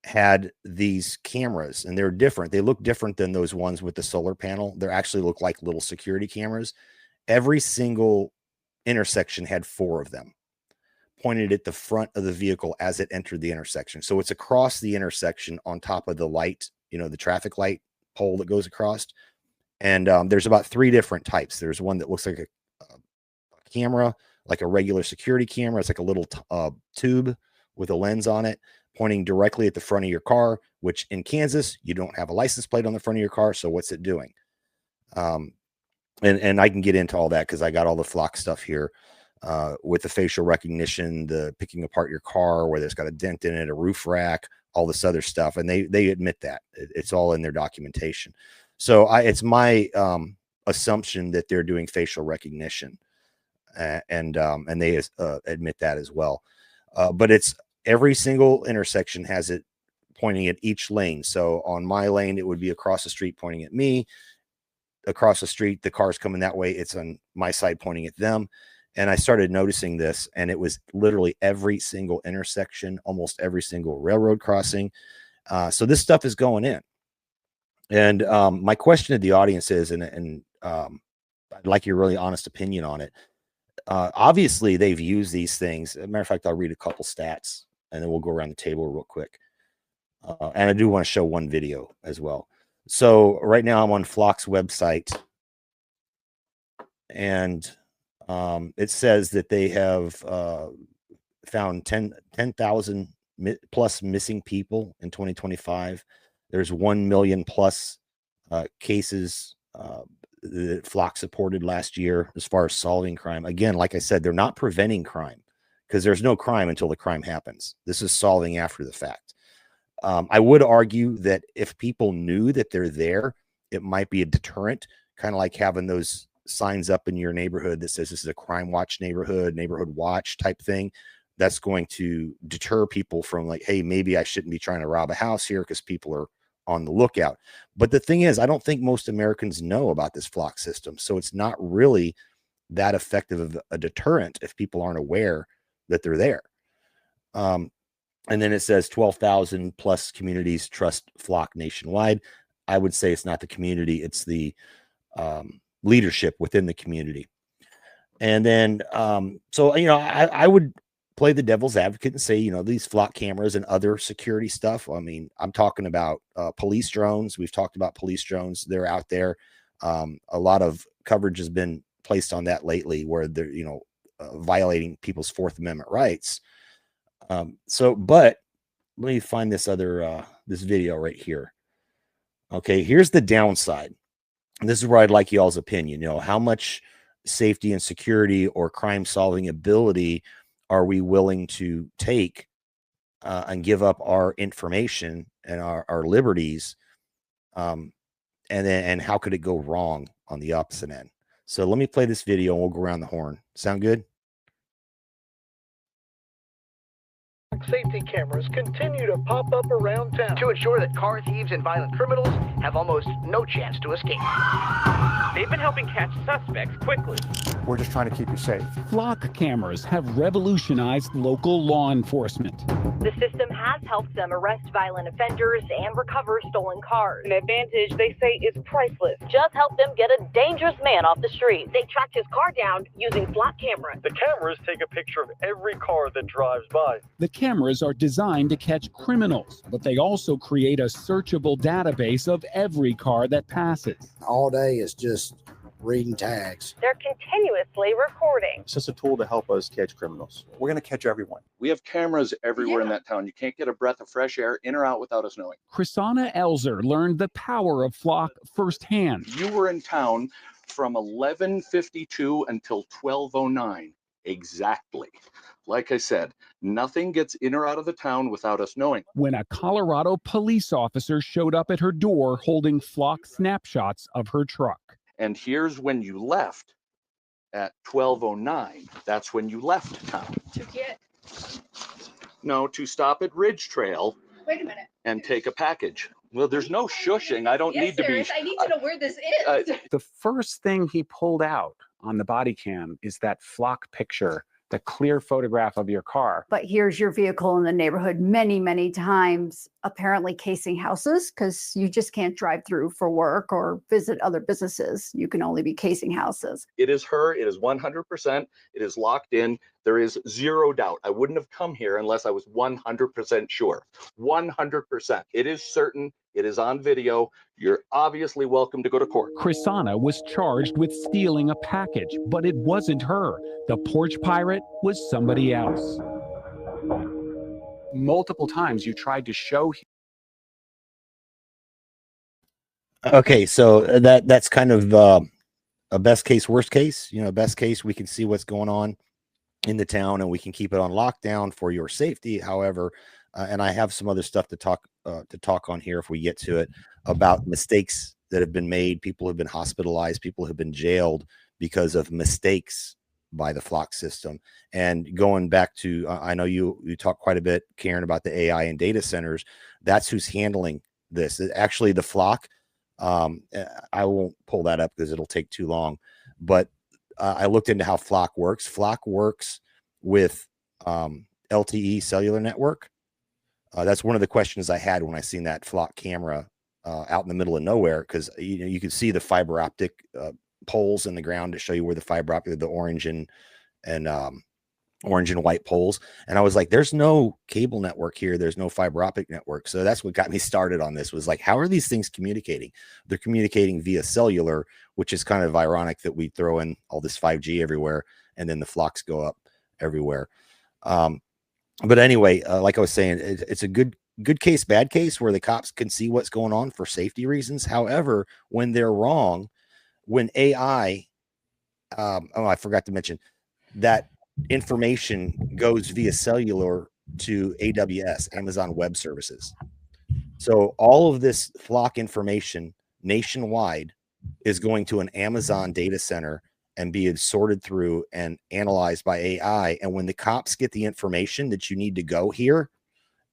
had these cameras, and they're different. They look different than those ones with the solar panel. They actually look like little security cameras. Every single intersection had 4 of them pointed at the front of the vehicle as it entered the intersection. So it's across the intersection on top of the light, you know, the traffic light pole that goes across. And there's about 3 different types. There's one that looks like a camera, like a regular security camera. It's like a little tube with a lens on it, pointing directly at the front of your car, which in Kansas, you don't have a license plate on the front of your car. So what's it doing? And I can get into all that because I got all the Flock stuff here with the facial recognition, the picking apart your car, where there's got a dent in it, a roof rack, all this other stuff. And they admit that it's all in their documentation. So it's my assumption that they're doing facial recognition and they admit that as well. But it's every single intersection has it pointing at each lane. So on my lane, it would be across the street pointing at me. Across the street, the car's coming that way. It's on my side pointing at them. And I started noticing this, and it was literally every single intersection, almost every single railroad crossing. So this stuff is going in. And my question to the audience is, and I'd like your really honest opinion on it. Obviously, they've used these things. As a matter of fact, I'll read a couple stats, and then we'll go around the table real quick. And I do want to show one video as well. So right now I'm on Flock's website, and it says that they have found 10,000 plus missing people in 2025. There's 1 million plus cases that Flock supported last year as far as solving crime. Again, like I said, they're not preventing crime because there's no crime until the crime happens. This is solving after the fact. I would argue that if people knew that they're there, it might be a deterrent, kind of like having those signs up in your neighborhood that says this is a crime watch neighborhood watch type thing. That's going to deter people from like, hey, maybe I shouldn't be trying to rob a house here because people are on the lookout. But the thing is, I don't think most Americans know about this Flock system. So it's not really that effective of a deterrent if people aren't aware that they're there. And then it says 12,000 plus communities trust Flock nationwide. I would say it's not the community, it's the leadership within the community. And then, so, you know, I would play the devil's advocate and say, you know, these Flock cameras and other security stuff. I mean, I'm talking about police drones. We've talked about police drones. They're out there. A lot of coverage has been placed on that lately where they're, you know, violating people's Fourth Amendment rights. But let me find this other, this video right here. Okay. Here's the downside. And this is where I'd like y'all's opinion. You know, how much safety and security or crime solving ability are we willing to take and give up our information and our liberties? And how could it go wrong on the opposite end? So let me play this video and we'll go around the horn. Sound good? Safety cameras continue to pop up around town to ensure that car thieves and violent criminals have almost no chance to escape. They've been helping catch suspects quickly. We're just trying to keep you safe. Flock cameras have revolutionized local law enforcement. The system has helped them arrest violent offenders and recover stolen cars. An advantage they say is priceless. Just help them get a dangerous man off the street. They tracked his car down using flock cameras. The cameras take a picture of every car that drives by. The cameras are designed to catch criminals, but they also create a searchable database of every car that passes. All day it's just reading tags. They're continuously recording. It's just a tool to help us catch criminals. We're going to catch everyone. We have cameras everywhere in that town. You can't get a breath of fresh air in or out without us knowing. Chrisana Elzer learned the power of Flock firsthand. You were in town from 11:52 until 12:09 exactly. Like I said, nothing gets in or out of the town without us knowing. When a Colorado police officer showed up at her door holding Flock snapshots of her truck. And here's when you left at 12:09. That's when you left town. To get? No, to stop at Ridge Trail. Wait a minute. And take a package. Well, there's no shushing. I don't need to be. I need to know where this is. The first thing he pulled out on the body cam is that Flock picture, the clear photograph of your car. But here's your vehicle in the neighborhood many, many times, apparently casing houses, because you just can't drive through for work or visit other businesses. You can only be casing houses. It is her. It is 100%. It is locked in. There is zero doubt. I wouldn't have come here unless I was 100% sure. 100%. It is certain. It is on video. You're obviously welcome to go to court. Chrisana was charged with stealing a package, but it wasn't her. The porch pirate was somebody else. Multiple times you tried to show him. Okay, so that's kind of a best case, worst case. You know, best case, we can see what's going on in the town and we can keep it on lockdown for your safety. However, and I have some other stuff to talk on here if we get to it, about mistakes that have been made. People have been hospitalized. People have been jailed because of mistakes by the Flock system. And going back to, I know you talk quite a bit, Karen, about the AI and data centers. That's who's handling this. Actually, the Flock, I won't pull that up because it'll take too long. But I looked into how Flock works. Flock works with LTE cellular network. That's one of the questions I had when I seen that Flock camera out in the middle of nowhere, because you can see the fiber optic poles in the ground to show you where the fiber optic, the orange and white poles. And I was like, there's no cable network here. There's no fiber optic network. So that's what got me started on this, was like, how are these things communicating? They're communicating via cellular, which is kind of ironic that we throw in all this 5G everywhere and then the Flocks go up everywhere. But anyway, like I was saying, it's a good case, bad case, where the cops can see what's going on for safety reasons. However, when they're wrong, when AI, I forgot to mention that information goes via cellular to AWS, Amazon Web Services. So all of this Flock information nationwide is going to an Amazon data center and be sorted through and analyzed by AI. And when the cops get the information that you need to go here,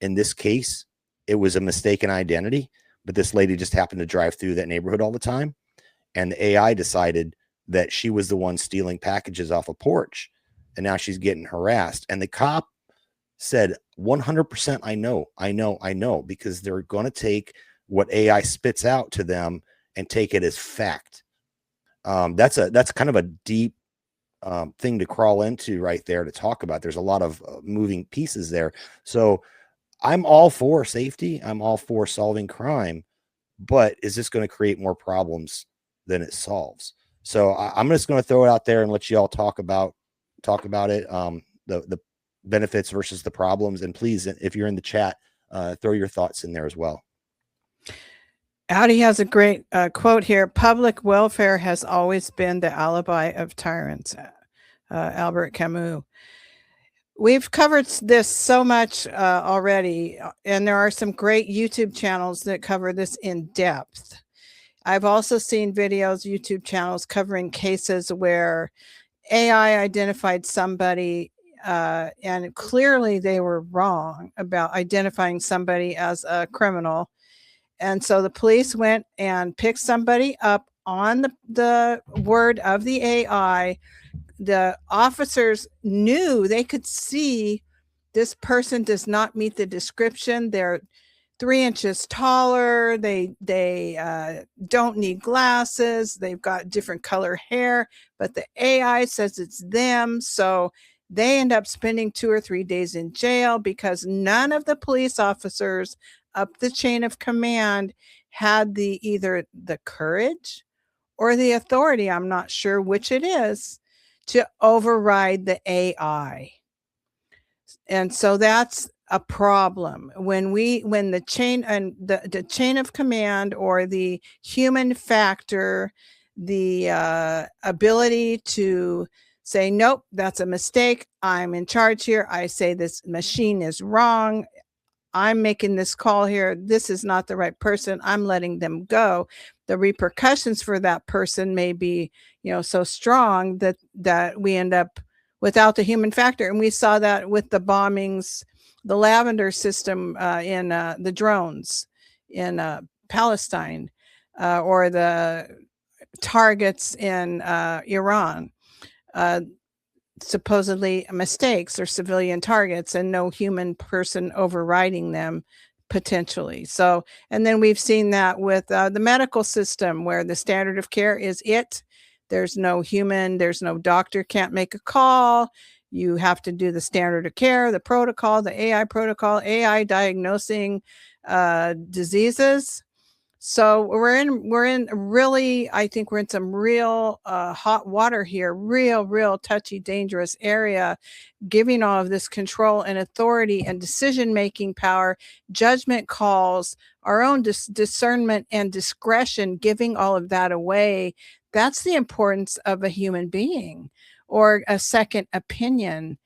in this case, it was a mistaken identity, but this lady just happened to drive through that neighborhood all the time. And the AI decided that she was the one stealing packages off a porch. And now she's getting harassed. And the cop said, 100%, I know, because they're going to take what AI spits out to them and take it as fact. That's kind of a deep thing to crawl into right there to talk about. There's a lot of moving pieces there. So I'm all for safety. I'm all for solving crime, but is this going to create more problems than it solves? So I'm just going to throw it out there and let you all talk about it. The benefits versus the problems. And please, if you're in the chat, throw your thoughts in there as well. Audi has a great quote here. Public welfare has always been the alibi of tyrants. Albert Camus. We've covered this so much already, and there are some great YouTube channels that cover this in depth. I've also seen videos, YouTube channels covering cases where AI identified somebody and clearly they were wrong about identifying somebody as a criminal. And so the police went and picked somebody up on the word of the AI. The officers knew, they could see this person does not meet the description. They're 3 inches taller. They don't need glasses. They've got different color hair, but the AI says it's them. So they end up spending 2 or 3 days in jail because none of the police officers up the chain of command had either the courage or the authority, I'm not sure which it is, to override the AI. And so that's a problem when the chain and the chain of command, or the human factor, the ability to say, nope, that's a mistake. I'm in charge here. I say this machine is wrong. I'm making this call here. This is not the right person. I'm letting them go. The repercussions for that person may be, so strong that we end up without the human factor. And we saw that with the bombings, the Lavender system in the drones in Palestine, or the targets in Iran. Supposedly mistakes or civilian targets, and no human person overriding them potentially. So, and then we've seen that with the medical system, where the standard of care is there's no human, there's no doctor, can't make a call. You have to do the standard of care, the protocol, the AI protocol, AI diagnosing diseases. So we're in really, I think we're in some real hot water here, real touchy, dangerous area, giving all of this control and authority and decision-making power, judgment calls, our own discernment and discretion, giving all of that away. That's the importance of a human being, or a second opinion.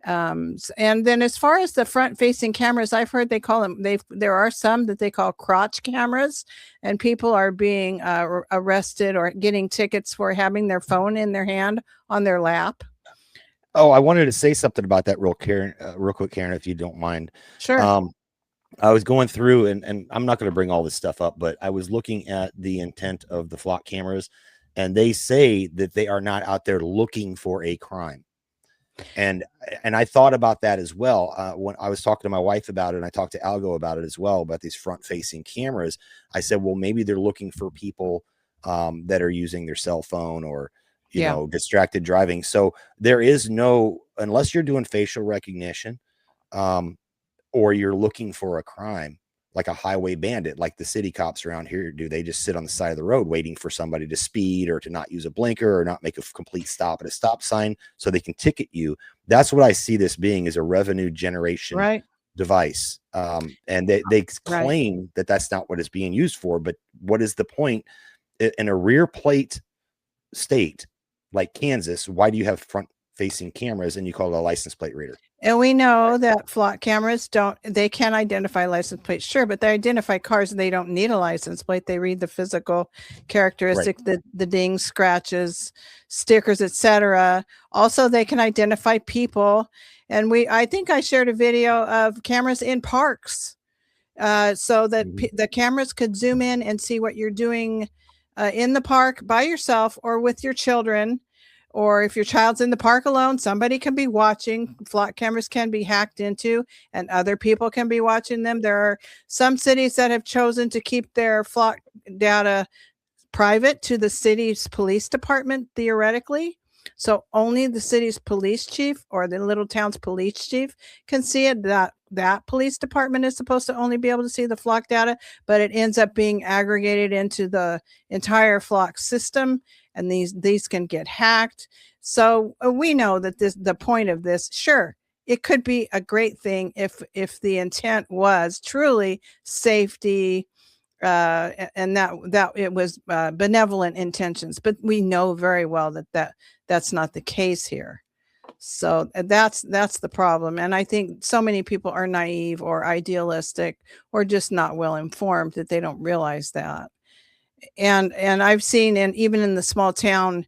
And then as far as the front-facing cameras, I've heard they call them, there are some that they call crotch cameras, and people are being arrested or getting tickets for having their phone in their hand on their lap. Oh, I wanted to say something about that real quick, Karen, if you don't mind. Sure. I was going through, and I'm not going to bring all this stuff up, but I was looking at the intent of the flock cameras, and they say that they are not out there looking for a crime. And I thought about that as well. When I was talking to my wife about it, and I talked to Algo about it as well, about these front-facing cameras. I said, well, maybe they're looking for people that are using their cell phone, or you know, distracted driving. So there is no, unless you're doing facial recognition, or you're looking for a crime, like a highway bandit, like the city cops around here do. They just sit on the side of the road waiting for somebody to speed, or to not use a blinker, or not make a complete stop at a stop sign so they can ticket you. That's what I see this being, is a revenue generation device. And they claim that that's not what it's being used for. But what is the point? In a rear plate state like Kansas, why do you have front facing cameras and you call it a license plate reader? And we know that flock cameras they can identify license plates, sure, but they identify cars and they don't need a license plate. They read the physical characteristics, the dings, scratches, stickers, etc. Also, they can identify people. And I think I shared a video of cameras in parks, so that the cameras could zoom in and see what you're doing in the park by yourself or with your children. Or if your child's in the park alone, somebody can be watching. Flock cameras can be hacked into, and other people can be watching them. There are some cities that have chosen to keep their flock data private to the city's police department, theoretically. So only the city's police chief or the little town's police chief can see it. That police department is supposed to only be able to see the flock data, but it ends up being aggregated into the entire flock system. And these can get hacked. So we know that the point of this, sure, it could be a great thing if the intent was truly safety, and that it was benevolent intentions. But we know very well that's not the case here. So that's the problem. And I think so many people are naive or idealistic or just not well informed that they don't realize that. And I've seen, and even in the small town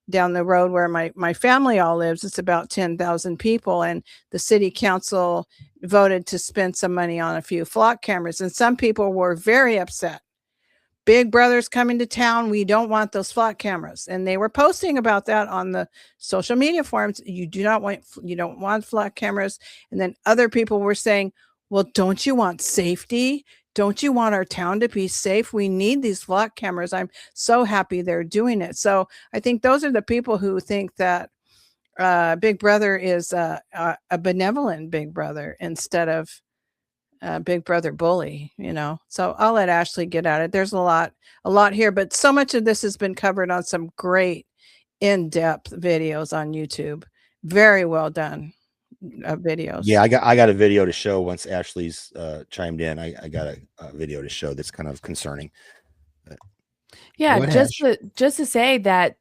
down the road where my family all lives, it's about 10,000 people, and the city council voted to spend some money on a few flock cameras, and some people were very upset. Big Brother's coming to town. We don't want those flock cameras. And they were posting about that on the social media forums. You don't want flock cameras. And then other people were saying, well, don't you want safety? Don't you want our town to be safe? We need these flock cameras. I'm so happy they're doing it. So I think those are the people who think that Big Brother is a benevolent Big Brother instead of Big Brother bully, So I'll let Ashley get at it. There's a lot here, but so much of this has been covered on some great in-depth videos on YouTube. Very well done videos. Yeah, I got a video to show once Ashley's chimed in. I got a video to show that's kind of concerning. Yeah, just to say that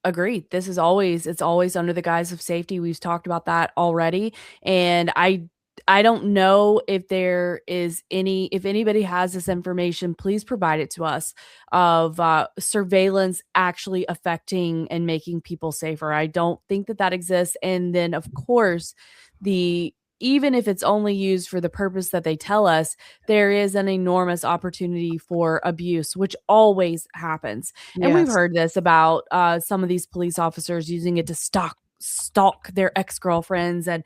agreed. It's always under the guise of safety. We've talked about that already, and I don't know if if anybody has this information, please provide it to us, of surveillance actually affecting and making people safer. I don't think that exists. And then of course, even if it's only used for the purpose that they tell us, there is an enormous opportunity for abuse, which always happens. And we've heard this about some of these police officers using it to stalk their ex-girlfriends and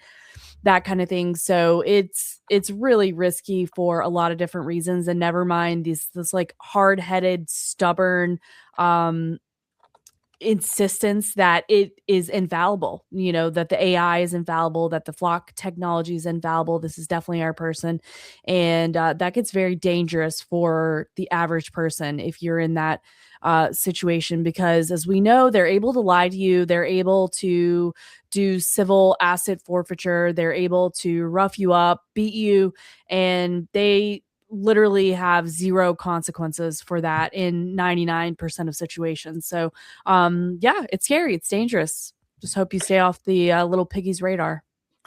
that kind of thing. So it's really risky for a lot of different reasons, and never mind this like hard-headed, stubborn insistence that it is infallible, that the AI is infallible, that the flock technology is infallible. This is definitely our person. And that gets very dangerous for the average person if you're in that situation, because as we know, they're able to lie to you. They're able to do civil asset forfeiture. They're able to rough you up, beat you, and they literally have zero consequences for that in 99% of situations. So yeah, it's scary. It's dangerous. Just hope you stay off the little piggy's radar.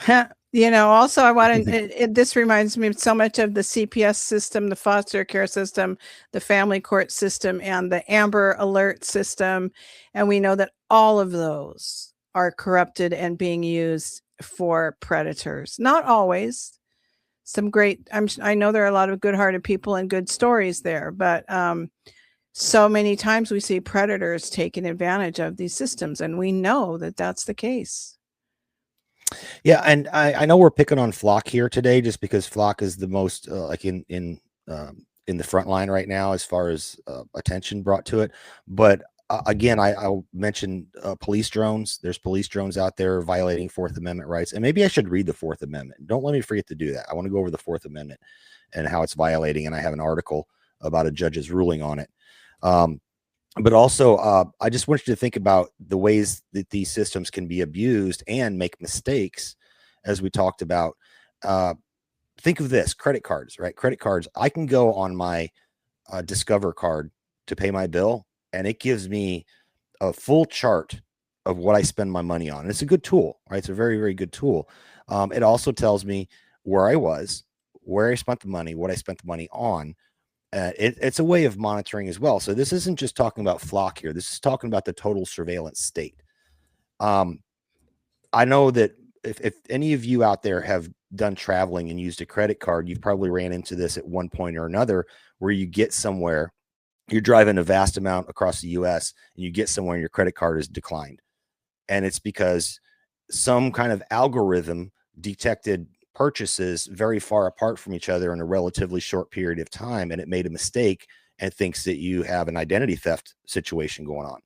Also I want to, this reminds me so much of the CPS system, the foster care system, the family court system, and the Amber Alert system. And we know that all of those are corrupted and being used for predators. Not always. Some great, I know there are a lot of good-hearted people and good stories there, but so many times we see predators taking advantage of these systems, and we know that that's the case. Yeah, and I know we're picking on Flock here today just because Flock is the most like in the front line right now as far as attention brought to it. But again, I'll mention police drones. There's police drones out there violating Fourth Amendment rights, and maybe I should read the Fourth Amendment. Don't let me forget to do that. I want to go over the Fourth Amendment and how it's violating, and I have an article about a judge's ruling on it. But also, I just want you to think about the ways that these systems can be abused and make mistakes, as we talked about. Think of this: credit cards, right? Credit cards. I can go on my Discover card to pay my bill, and it gives me a full chart of what I spend my money on. And it's a good tool, right? It's a very, very good tool. It also tells me where I was, where I spent the money, what I spent the money on. It's a way of monitoring as well. So this isn't just talking about Flock here. This is talking about the total surveillance state. I know that if any of you out there have done traveling and used a credit card, you've probably ran into this at one point or another, where you get somewhere, you're driving a vast amount across the US, and you get somewhere and your credit card is declined. And it's because some kind of algorithm detected purchases very far apart from each other in a relatively short period of time, and it made a mistake and thinks that you have an identity theft situation going on.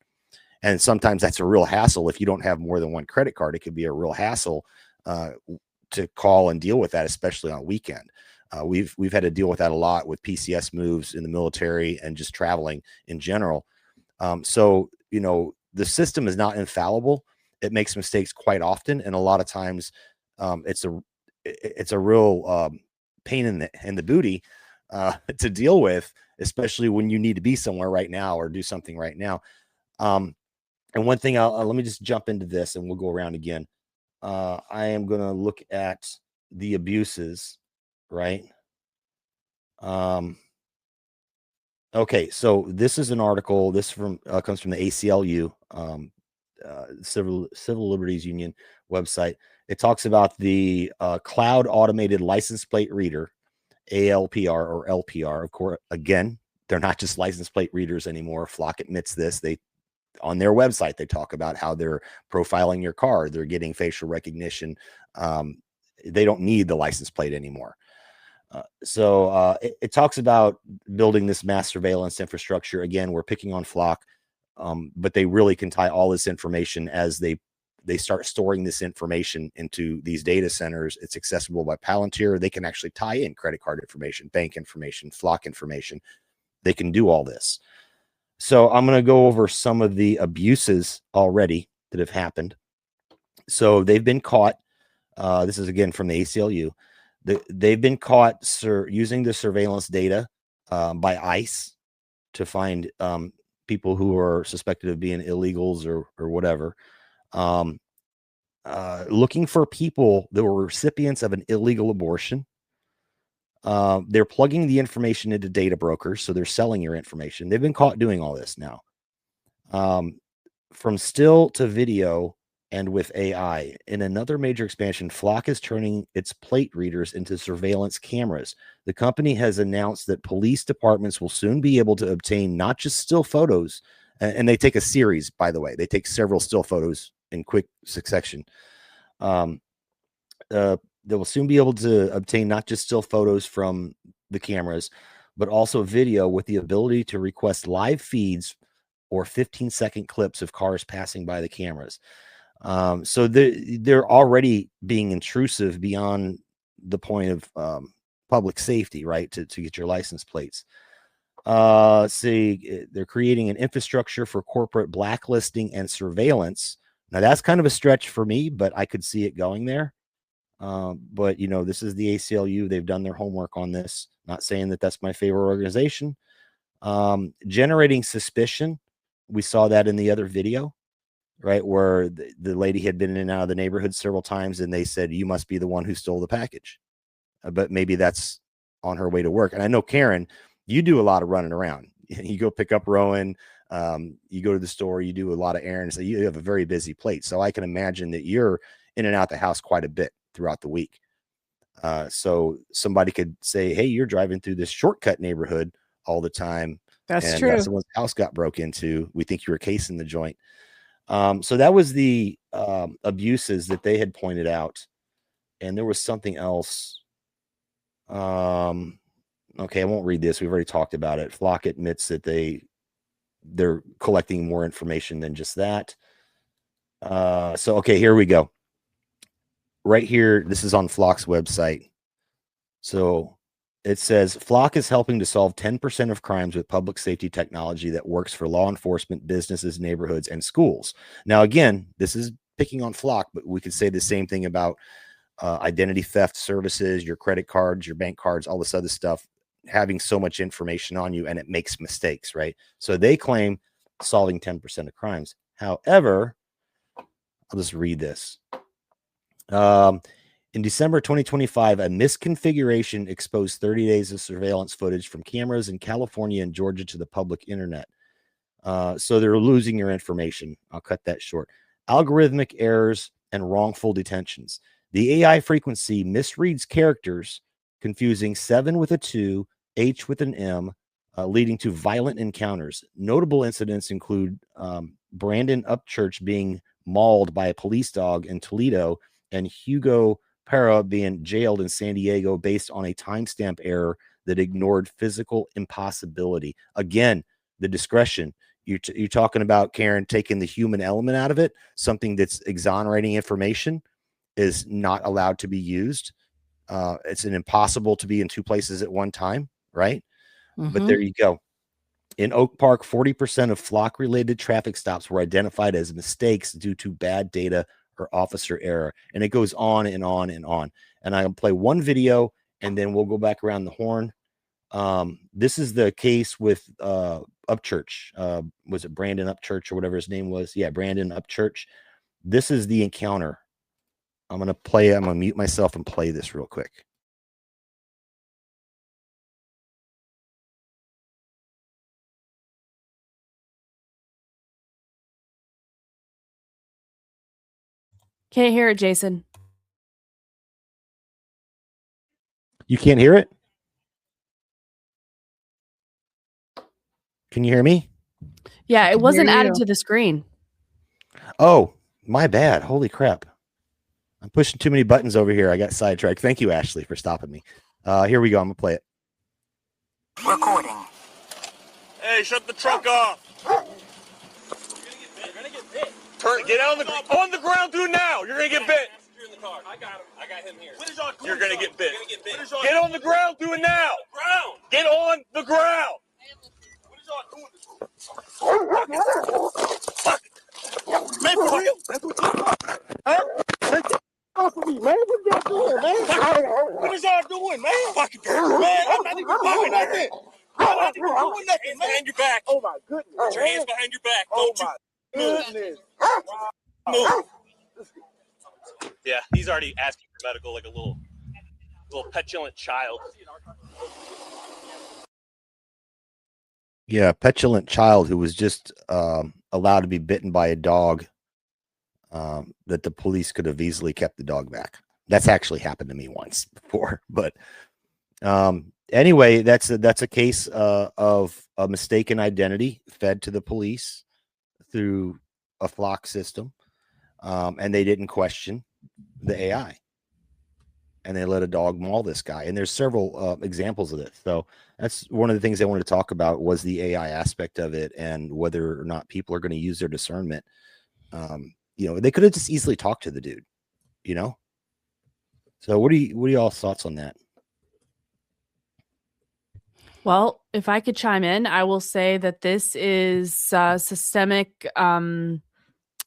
And sometimes that's a real hassle. If you don't have more than one credit card, it could be a real hassle to call and deal with that, especially on a weekend. We've had to deal with that a lot with PCS moves in the military and just traveling in general. So the system is not infallible. It makes mistakes quite often, and a lot of times it's a real pain in the booty to deal with, especially when you need to be somewhere right now or do something right now. And one thing, let me just jump into this and we'll go around again. I am going to look at the abuses, right? Okay, so this is an article. This comes from the ACLU. Civil Liberties Union website. It talks about the cloud automated license plate reader, ALPR or LPR. Of course, again, they're not just license plate readers anymore. Flock admits this. They on their website, they talk about how they're profiling your car. They're getting facial recognition. They don't need the license plate anymore. It talks about building this mass surveillance infrastructure. Again, we're picking on Flock, but they really can tie all this information as they start storing this information into these data centers. It's accessible by Palantir. They can actually tie in credit card information, bank information, Flock information. They can do all this. So I'm going to go over some of the abuses already that have happened. So they've been caught. This is again from the ACLU. They've been caught using the surveillance data by ICE to find people who are suspected of being illegals or whatever. Looking for people that were recipients of an illegal abortion. They're plugging the information into data brokers, so they're selling your information. They've been caught doing all this now. From still to video and with AI. In another major expansion, Flock is turning its plate readers into surveillance cameras. The company has announced that police departments will soon be able to obtain not just still photos, and they take a series, by the way. They take several still photos in quick succession. They will soon be able to obtain not just still photos from the cameras, but also video with the ability to request live feeds or 15-second clips of cars passing by the cameras. So they're already being intrusive beyond the point of public safety, right? To get your license plates. See, they're creating an infrastructure for corporate blacklisting and surveillance. Now that's kind of a stretch for me, but I could see it going there. But you know, this is the ACLU. They've done their homework on this. Not saying that that's my favorite organization. Generating suspicion. We saw that in the other video, right? Where the lady had been in and out of the neighborhood several times and they said, you must be the one who stole the package. But maybe that's on her way to work. And I know, Karen, you do a lot of running around. You go pick up Rowan. You go to the store, you do a lot of errands. So you have a very busy plate. So I can imagine that you're in and out the house quite a bit throughout the week. So somebody could say, hey, you're driving through this shortcut neighborhood all the time. That's true. Someone's house got broke into. We think you were casing the joint. So that was the abuses that they had pointed out. And there was something else. Okay, I won't read this. We've already talked about it. Flock admits that they're collecting more information than just that. So, okay, here we go. Right here, this is on Flock's website. So it says Flock is helping to solve 10% of crimes with public safety technology that works for law enforcement, businesses, neighborhoods, and schools. Now, again, this is picking on Flock, but we could say the same thing about identity theft services, your credit cards, your bank cards, all this other stuff, having so much information on you and it makes mistakes, right? So they claim solving 10% of crimes. However, I'll just read this. In December 2025, a misconfiguration exposed 30 days of surveillance footage from cameras in California and Georgia to the public internet. So they're losing your information. I'll cut that short. Algorithmic errors and wrongful detentions. The AI frequency misreads characters, confusing 7 with a 2, H with an M, leading to violent encounters. Notable incidents include Brandon Upchurch being mauled by a police dog in Toledo and Hugo Para being jailed in San Diego based on a timestamp error that ignored physical impossibility. Again, the discretion. You're talking about, Karen, taking the human element out of it. Something that's exonerating information is not allowed to be used. It's an impossible to be in two places at one time, right? But there you go. In Oak Park, 40% of Flock-related traffic stops were identified as mistakes due to bad data or officer error. And it goes on and on and on. And I'll play one video, and then we'll go back around the horn. This is the case with Upchurch. Was it Brandon Upchurch or whatever his name was? Yeah, Brandon Upchurch. This is the encounter. I'm going to mute myself and play this real quick. Can't hear it, Jason. You can't hear it? Can you hear me? Yeah, it hear wasn't added you. to the screen. Oh, my bad. Holy crap. I'm pushing too many buttons over here. I got sidetracked. Thank you, Ashley, for stopping me. Here we go. I'm going to play it. Recording. Hey, shut the truck off. You're gonna get bit. Get on the ground, do it now. You're gonna get bit. In the car. I got him. I got him here. You're gonna get bit. Get on the ground, do it now. Get on the ground. What is y'all doing? Man, for real? That's what you huh? Off of me, man. What y'all doing, man? What is y'all doing, man? Fucking man, I'm not even doing nothing. I'm not even doing nothing, man. Behind your back. Oh my goodness. Put your hands behind your back. Oh my goodness. Move. Yeah, he's already asking for medical like a little petulant child. Yeah, petulant child who was just allowed to be bitten by a dog that the police could have easily kept the dog back. That's actually happened to me once before. But anyway, that's a case of a mistaken identity fed to the police through a flock system, and they didn't question the AI. And they let a dog maul this guy. And there's several examples of this. So that's one of the things I wanted to talk about was the AI aspect of it and whether or not people are going to use their discernment. They could have just easily talked to the dude, So what are y'all's thoughts on that? Well, if I could chime in, I will say that this is systemic.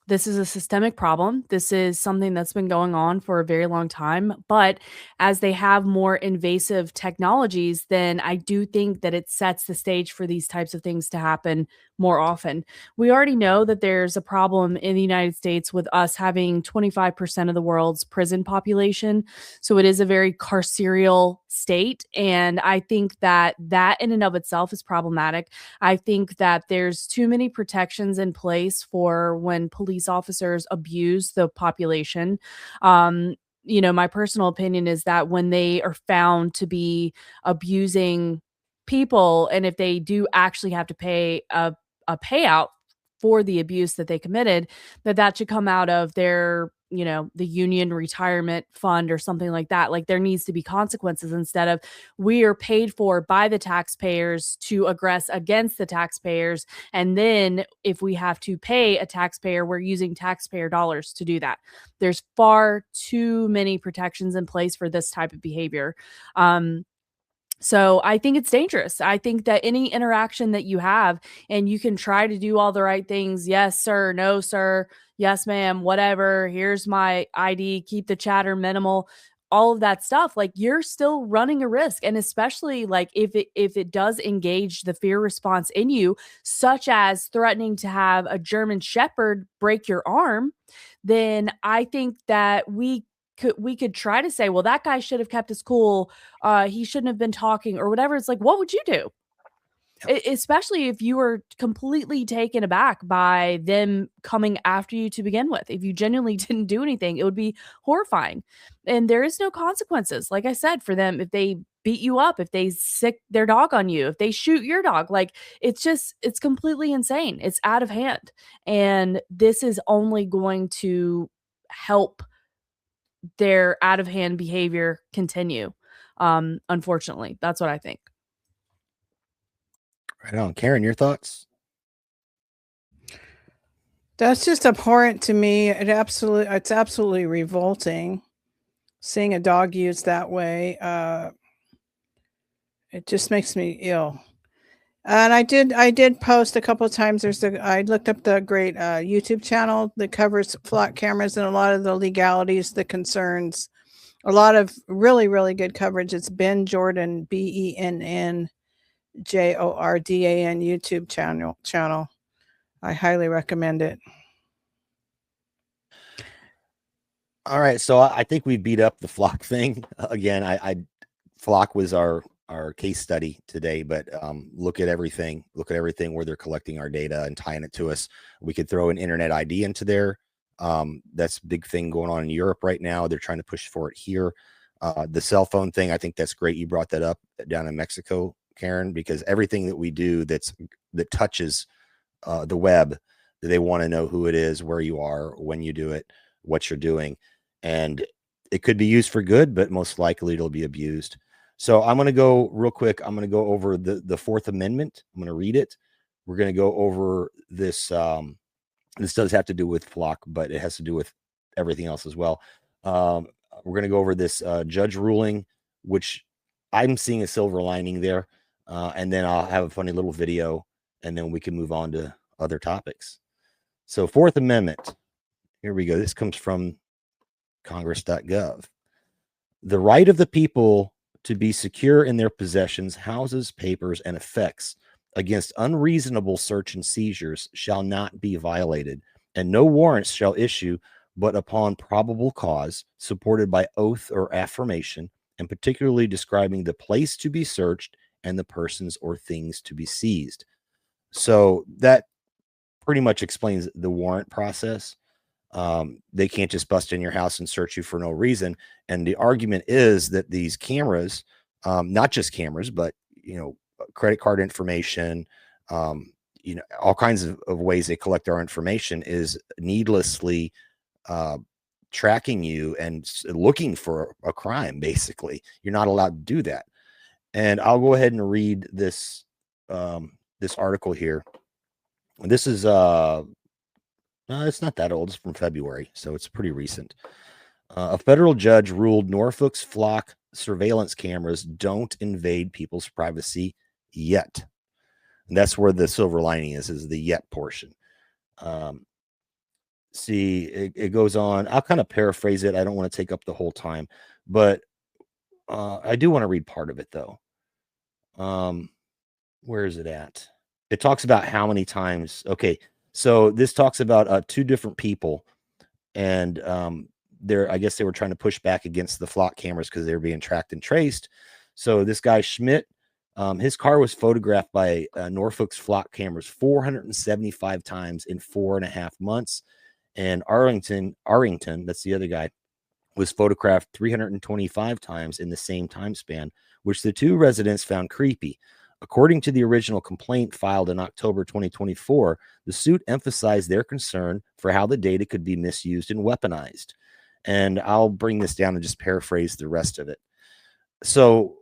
This is a systemic problem. This is something that's been going on for a very long time. But as they have more invasive technologies, then I do think that it sets the stage for these types of things to happen more often. We already know that there's a problem in the United States with us having 25% of the world's prison population. So it is a very carceral state. And I think that in and of itself is problematic. I think that there's too many protections in place for when police officers abuse the population. My personal opinion is that when they are found to be abusing people, and if they do actually have to pay a payout for the abuse that they committed, that should come out of their, the union retirement fund or something like that. Like there needs to be consequences instead of we are paid for by the taxpayers to aggress against the taxpayers. And then if we have to pay a taxpayer, we're using taxpayer dollars to do that. There's far too many protections in place for this type of behavior. So I think it's dangerous. I think that any interaction that you have and you can try to do all the right things. Yes, sir. No, sir. Yes, ma'am. Whatever. Here's my ID. Keep the chatter minimal. All of that stuff. Like you're still running a risk. And especially like if it does engage the fear response in you, such as threatening to have a German Shepherd break your arm, then I think that we could try to say, well, that guy should have kept his cool. He shouldn't have been talking or whatever. It's like, what would you do? Especially if you were completely taken aback by them coming after you to begin with. If you genuinely didn't do anything, it would be horrifying. And there is no consequences, like I said, for them if they beat you up, if they sick their dog on you, if they shoot your dog. Like it's completely insane. It's out of hand. And this is only going to help their out of hand behavior continue. Unfortunately, that's what I think. Right on. Karen, your thoughts? That's just abhorrent to me. It's absolutely revolting seeing a dog used that way. It just makes me ill. And I did post a couple of times. I looked up the great YouTube channel that covers flock cameras and a lot of the legalities, the concerns, a lot of really, really good coverage. It's Ben Jordan, BENN JORDAN YouTube channel. I highly recommend it. All right, so I think we beat up the flock thing again. Flock was our case study today, but look at everything where they're collecting our data and tying it to us. We could throw an internet ID into there. That's a big thing going on in Europe right now. They're trying to push for it here. The cell phone thing, I think that's great. You brought that up down in Mexico, Karen, because everything that we do that touches the web, they want to know who it is, where you are, when you do it, what you're doing. And it could be used for good, but most likely it'll be abused. So I'm going to go real quick. I'm going to go over the Fourth Amendment. I'm going to read it. We're going to go over this. This does have to do with flock, but it has to do with everything else as well. We're going to go over this judge ruling, which I'm seeing a silver lining there. And then I'll have a funny little video, and then we can move on to other topics. So Fourth Amendment, here we go. This comes from congress.gov. The right of the people to be secure in their possessions, houses, papers, and effects against unreasonable search and seizures shall not be violated, and no warrants shall issue but upon probable cause, supported by oath or affirmation, and particularly describing the place to be searched and the persons or things to be seized. So that pretty much explains the warrant process. They can't just bust in your house and search you for no reason. And the argument is that these cameras, not just cameras, but, credit card information, all kinds of ways they collect our information, is needlessly tracking you and looking for a crime. Basically, you're not allowed to do that. And I'll go ahead and read this article here. This is it's not that old. It's from February, so it's pretty recent. A federal judge ruled Norfolk's flock surveillance cameras don't invade people's privacy yet. And that's where the silver lining is the yet portion. See, it goes on. I'll kind of paraphrase it. I don't want to take up the whole time, but I do want to read part of it, though. Where is it at? It talks about how many times. Okay, so this talks about two different people, and I guess they were trying to push back against the flock cameras because they were being tracked and traced. So this guy Schmidt, his car was photographed by Norfolk's flock cameras 475 times in 4.5 months. And Arlington, that's the other guy, was photographed 325 times in the same time span, which the two residents found creepy. According to the original complaint filed in October 2024, the suit emphasized their concern for how the data could be misused and weaponized. And I'll bring this down and just paraphrase the rest of it. So,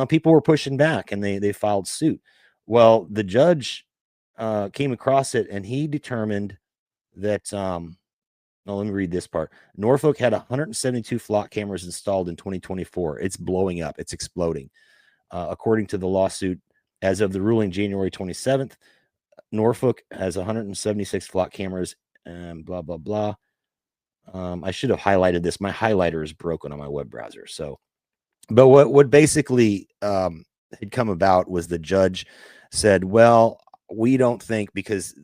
people were pushing back and they filed suit. Well, the judge came across it and he determined that, let me read this part. Norfolk had 172 flock cameras installed in 2024. It's blowing up. It's exploding. According to the lawsuit, as of the ruling January 27th, Norfolk has 176 flock cameras and blah, blah, blah. I should have highlighted this. My highlighter is broken on my web browser. So, but what basically had come about was the judge said, well, we don't think, because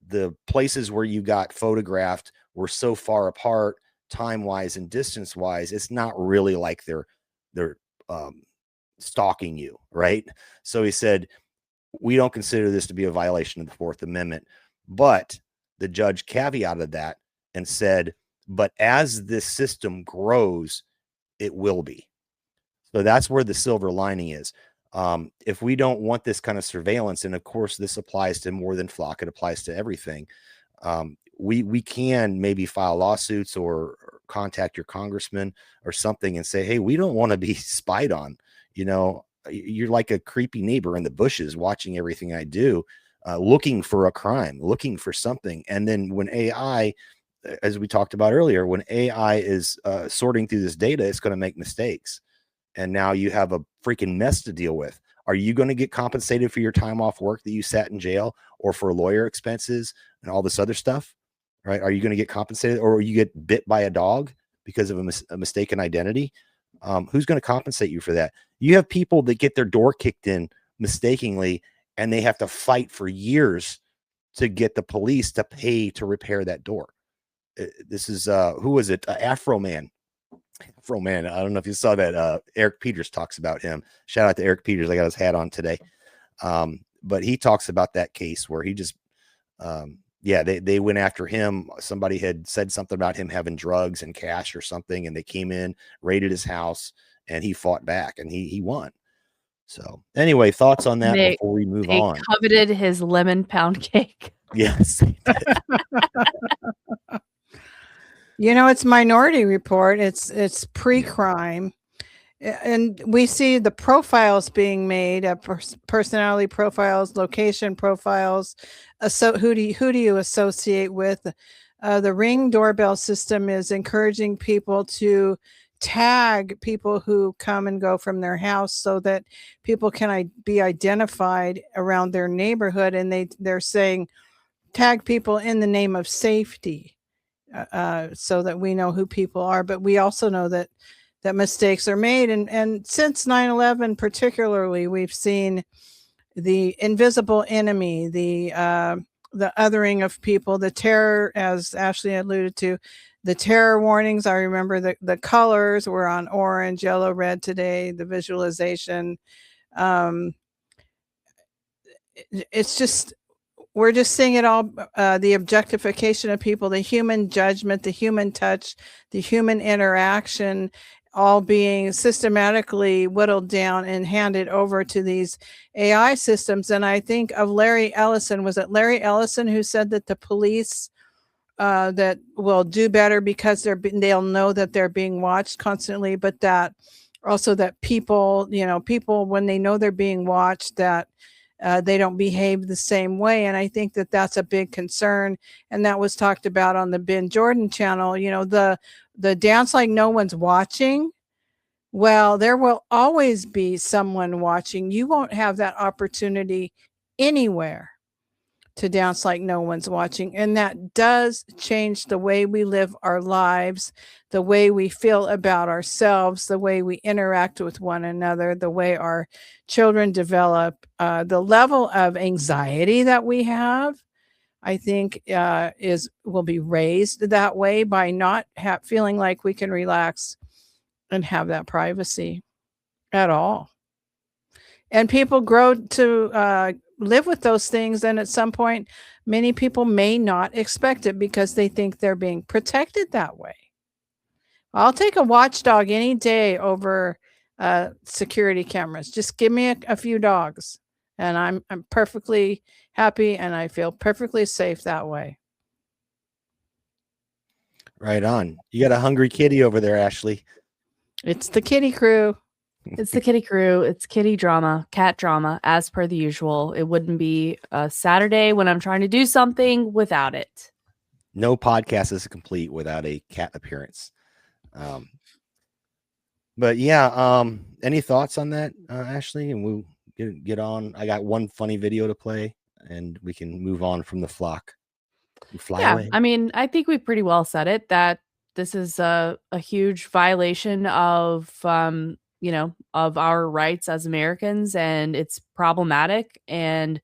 the places where you got photographed were so far apart time-wise and distance-wise, it's not really like they're stalking you, right? So he said, we don't consider this to be a violation of the Fourth Amendment. But the judge caveated that and said, but as this system grows, it will be. So that's where the silver lining is. If we don't want this kind of surveillance, and of course this applies to more than flock, it applies to everything. We can maybe file lawsuits or contact your congressman or something and say, hey, we don't want to be spied on. You're like a creepy neighbor in the bushes watching everything I do, looking for a crime, looking for something. And then when AI, as we talked about earlier, when AI is sorting through this data, it's going to make mistakes. And now you have a freaking mess to deal with. Are you going to get compensated for your time off work that you sat in jail, or for lawyer expenses and all this other stuff? Right? Are you going to get compensated, or you get bit by a dog because of a mistaken identity? Who's going to compensate you for that? You have people that get their door kicked in mistakenly, and they have to fight for years to get the police to pay to repair that door. This is who was it? Afro Man. I don't know if you saw that. Eric Peters talks about him. Shout out to Eric Peters. I got his hat on today. But he talks about that case where he just yeah, they went after him. Somebody had said something about him having drugs and cash or something, and they came in, raided his house, and he fought back, and he won. So anyway, thoughts on that before we move They on? coveted his lemon pound cake. Yes. You know, it's Minority Report. It's pre-crime, and we see the profiles being made, personality profiles, location profiles. So who do you associate with? The Ring doorbell system is encouraging people to tag people who come and go from their house so that people can be identified around their neighborhood, and they're saying tag people in the name of safety. So that we know who people are, but we also know that mistakes are made. And since 9/11 particularly, we've seen the invisible enemy, the othering of people, the terror, as Ashley alluded to, the terror warnings. I remember the colors were on orange, yellow, red today, the visualization. It's just, we're just seeing it all, the objectification of people, the human judgment, the human touch, the human interaction, all being systematically whittled down and handed over to these AI systems. And I think of Larry Ellison. Was it Larry Ellison who said that the police that will do better because they'll know that they're being watched constantly, but that also that people when they know they're being watched, that they don't behave the same way. And I think that that's a big concern. And that was talked about on the Ben Jordan channel, the dance like no one's watching. Well, there will always be someone watching. You won't have that opportunity anywhere to dance like no one's watching. And that does change the way we live our lives, the way we feel about ourselves, the way we interact with one another, the way our children develop, the level of anxiety that we have, I think will be raised that way by not feeling like we can relax and have that privacy at all. And people grow to live with those things, and at some point many people may not expect it because they think they're being protected that way. I'll take a watchdog any day over security cameras. Just give me a few dogs and I'm perfectly happy, and I feel perfectly safe that way. Right on. You got a hungry kitty over there, Ashley. It's the kitty crew. It's the kitty crew. It's kitty drama, cat drama, as per the usual. It wouldn't be a Saturday when I'm trying to do something without it. No podcast is complete without a cat appearance. But yeah, any thoughts on that, Ashley? And we'll get on. I got one funny video to play, and we can move on from the flock. Fly away. I mean, I think we pretty well said it, that this is a huge violation of of our rights as Americans, and it's problematic, and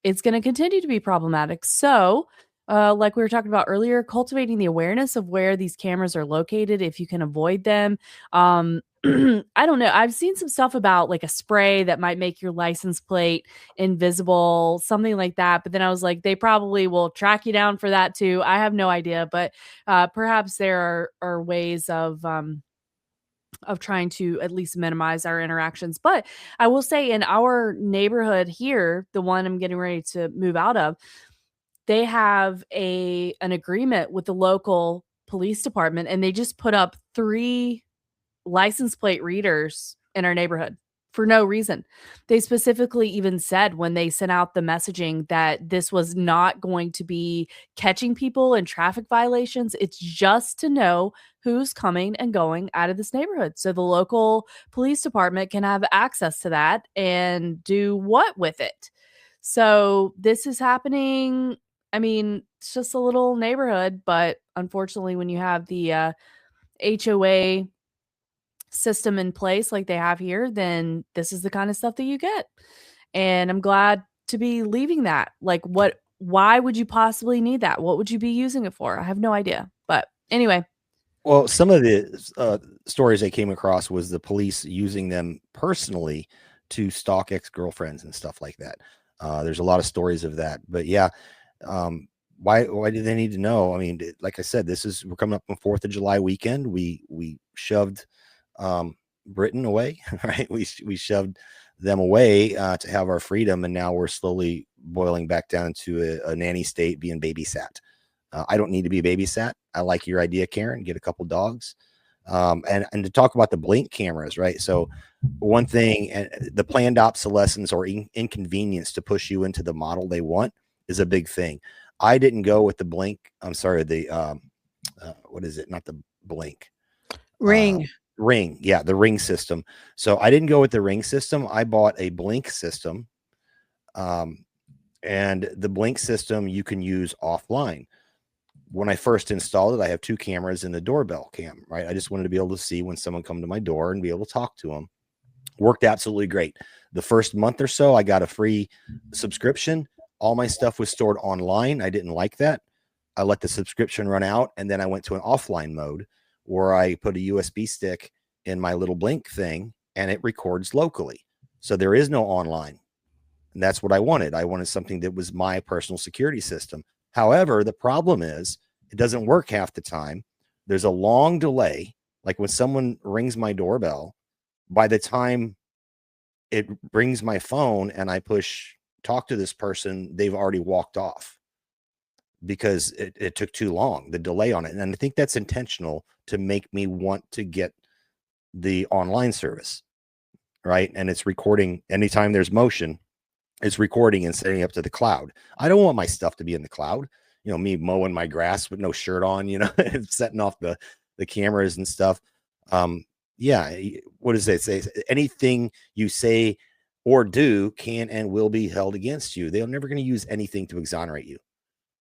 it's going to continue to be problematic. So like we were talking about earlier, cultivating the awareness of where these cameras are located, if you can avoid them. I don't know. I've seen some stuff about like a spray that might make your license plate invisible, something like that. But then I was like, they probably will track you down for that too. I have no idea, but perhaps there are ways of trying to at least minimize our interactions. But I will say, in our neighborhood here, the one I'm getting ready to move out of, they have an agreement with the local police department, and they just put up 3 license plate readers in our neighborhood for no reason. They specifically even said when they sent out the messaging that this was not going to be catching people in traffic violations. It's just to know who's coming and going out of this neighborhood, so the local police department can have access to that and do what with it. So this is happening. I mean, it's just a little neighborhood, but unfortunately, when you have the HOA system in place like they have here, then this is the kind of stuff that you get. And I'm glad to be leaving that. Like, why would you possibly need that? What would you be using it for? I have no idea. But anyway. Well, some of the stories I came across was the police using them personally to stalk ex-girlfriends and stuff like that. There's a lot of stories of that. But yeah, why do they need to know? I mean, like I said, we're coming up on 4th of July weekend. We shoved Britain away, right? We shoved them away to have our freedom, and now we're slowly boiling back down to a nanny state, being babysat. I don't need to be babysat. I like your idea, Karen. Get a couple dogs. And to talk about the blink cameras, right? So one thing, the planned obsolescence or inconvenience to push you into the model they want is a big thing. I didn't go with the blink. I'm sorry, the what is it? Not the blink. Ring. Ring. Yeah, the ring system. So I didn't go with the ring system. I bought a blink system. And the blink system you can use offline. When I first installed it, I have 2 cameras in the doorbell cam, right? I just wanted to be able to see when someone come to my door and be able to talk to them. Worked absolutely great. The first month or so, I got a free subscription. All my stuff was stored online. I didn't like that. I let the subscription run out, and then I went to an offline mode where I put a USB stick in my little blink thing, and it records locally. So there is no online. And that's what I wanted. I wanted something that was my personal security system. However, the problem is it doesn't work half the time. There's a long delay. Like when someone rings my doorbell, by the time it rings my phone and I push talk to this person, they've already walked off because it took too long, the delay on it. And I think that's intentional to make me want to get the online service, right? And it's recording anytime there's motion. It's recording and setting up to the cloud. I don't want my stuff to be in the cloud. You know, me mowing my grass with no shirt on, you know, and setting off the cameras and stuff. Yeah. What does it say? Anything you say or do can and will be held against you. They're never going to use anything to exonerate you.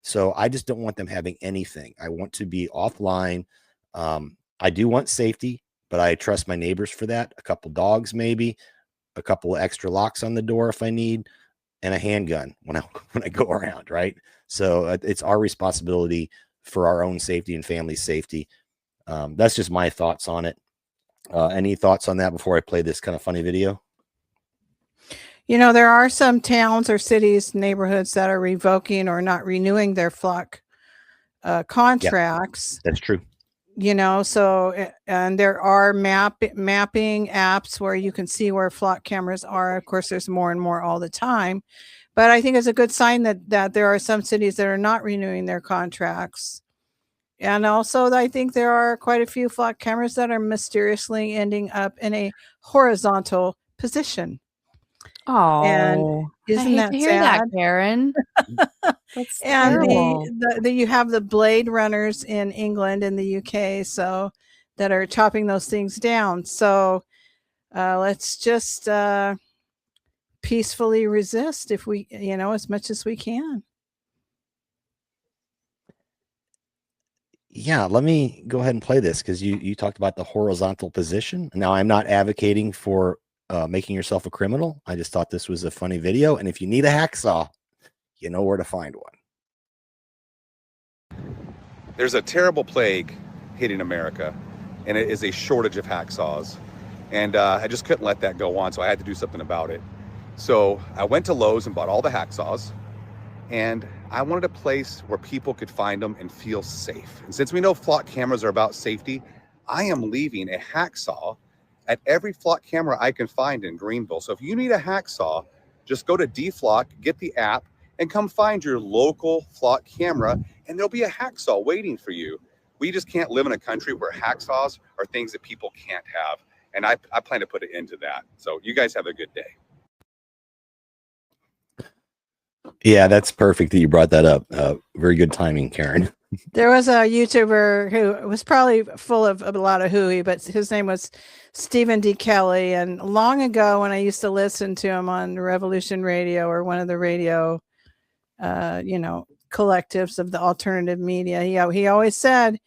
So I just don't want them having anything. I want to be offline. I do want safety, but I trust my neighbors for that. A couple dogs, maybe a couple of extra locks on the door if I need, and a handgun when I go around, right? So it's our responsibility for our own safety and family safety. That's just my thoughts on it. Any thoughts on that before I play this kind of funny video? You know, there are some towns or cities, neighborhoods that are revoking or not renewing their flock contracts. Yep, that's true. You know, so, and there are mapping apps where you can see where flock cameras are. Of course, there's more and more all the time, but I think it's a good sign that there are some cities that are not renewing their contracts. And also, I think there are quite a few flock cameras that are mysteriously ending up in a horizontal position. Oh, and isn't I hate that to hear sad? that, Karen. That's And terrible. you have the blade runners in England and the UK, so that are chopping those things down. So let's just peacefully resist if we, you know, as much as we can. Yeah, let me go ahead and play this because you talked about the horizontal position. Now, I'm not advocating for making yourself a criminal. I just thought this was a funny video. And if you need a hacksaw, you know where to find one. There's a terrible plague hitting America, and it is a shortage of hacksaws. And I just couldn't let that go on, so I had to do something about it. So I went to Lowe's and bought all the hacksaws, and I wanted a place where people could find them and feel safe. And since we know flock cameras are about safety, I am leaving a hacksaw at every flock camera I can find in Greenville. So if you need a hacksaw, just go to DFlock, get the app, and come find your local flock camera, and there'll be a hacksaw waiting for you. We just can't live in a country where hacksaws are things that people can't have. And I plan to put an end to that. So you guys have a good day. Yeah, that's perfect that you brought that up. Very good timing, Karen. There was a YouTuber who was probably full of a lot of hooey, but his name was Stephen D. Kelly. And long ago, when I used to listen to him on Revolution Radio or one of the radio, you know, collectives of the alternative media, he always said,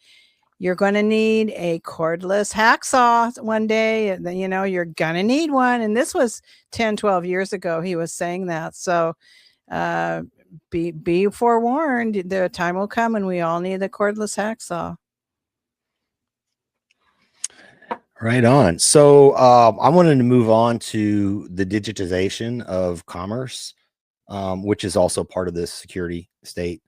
you're going to need a cordless hacksaw one day. And then, you know, you're going to need one. And this was 10, 12 years ago. He was saying that. So be forewarned. The time will come when we all need a cordless hacksaw. Right on. So I wanted to move on to the digitization of commerce, which is also part of this security state.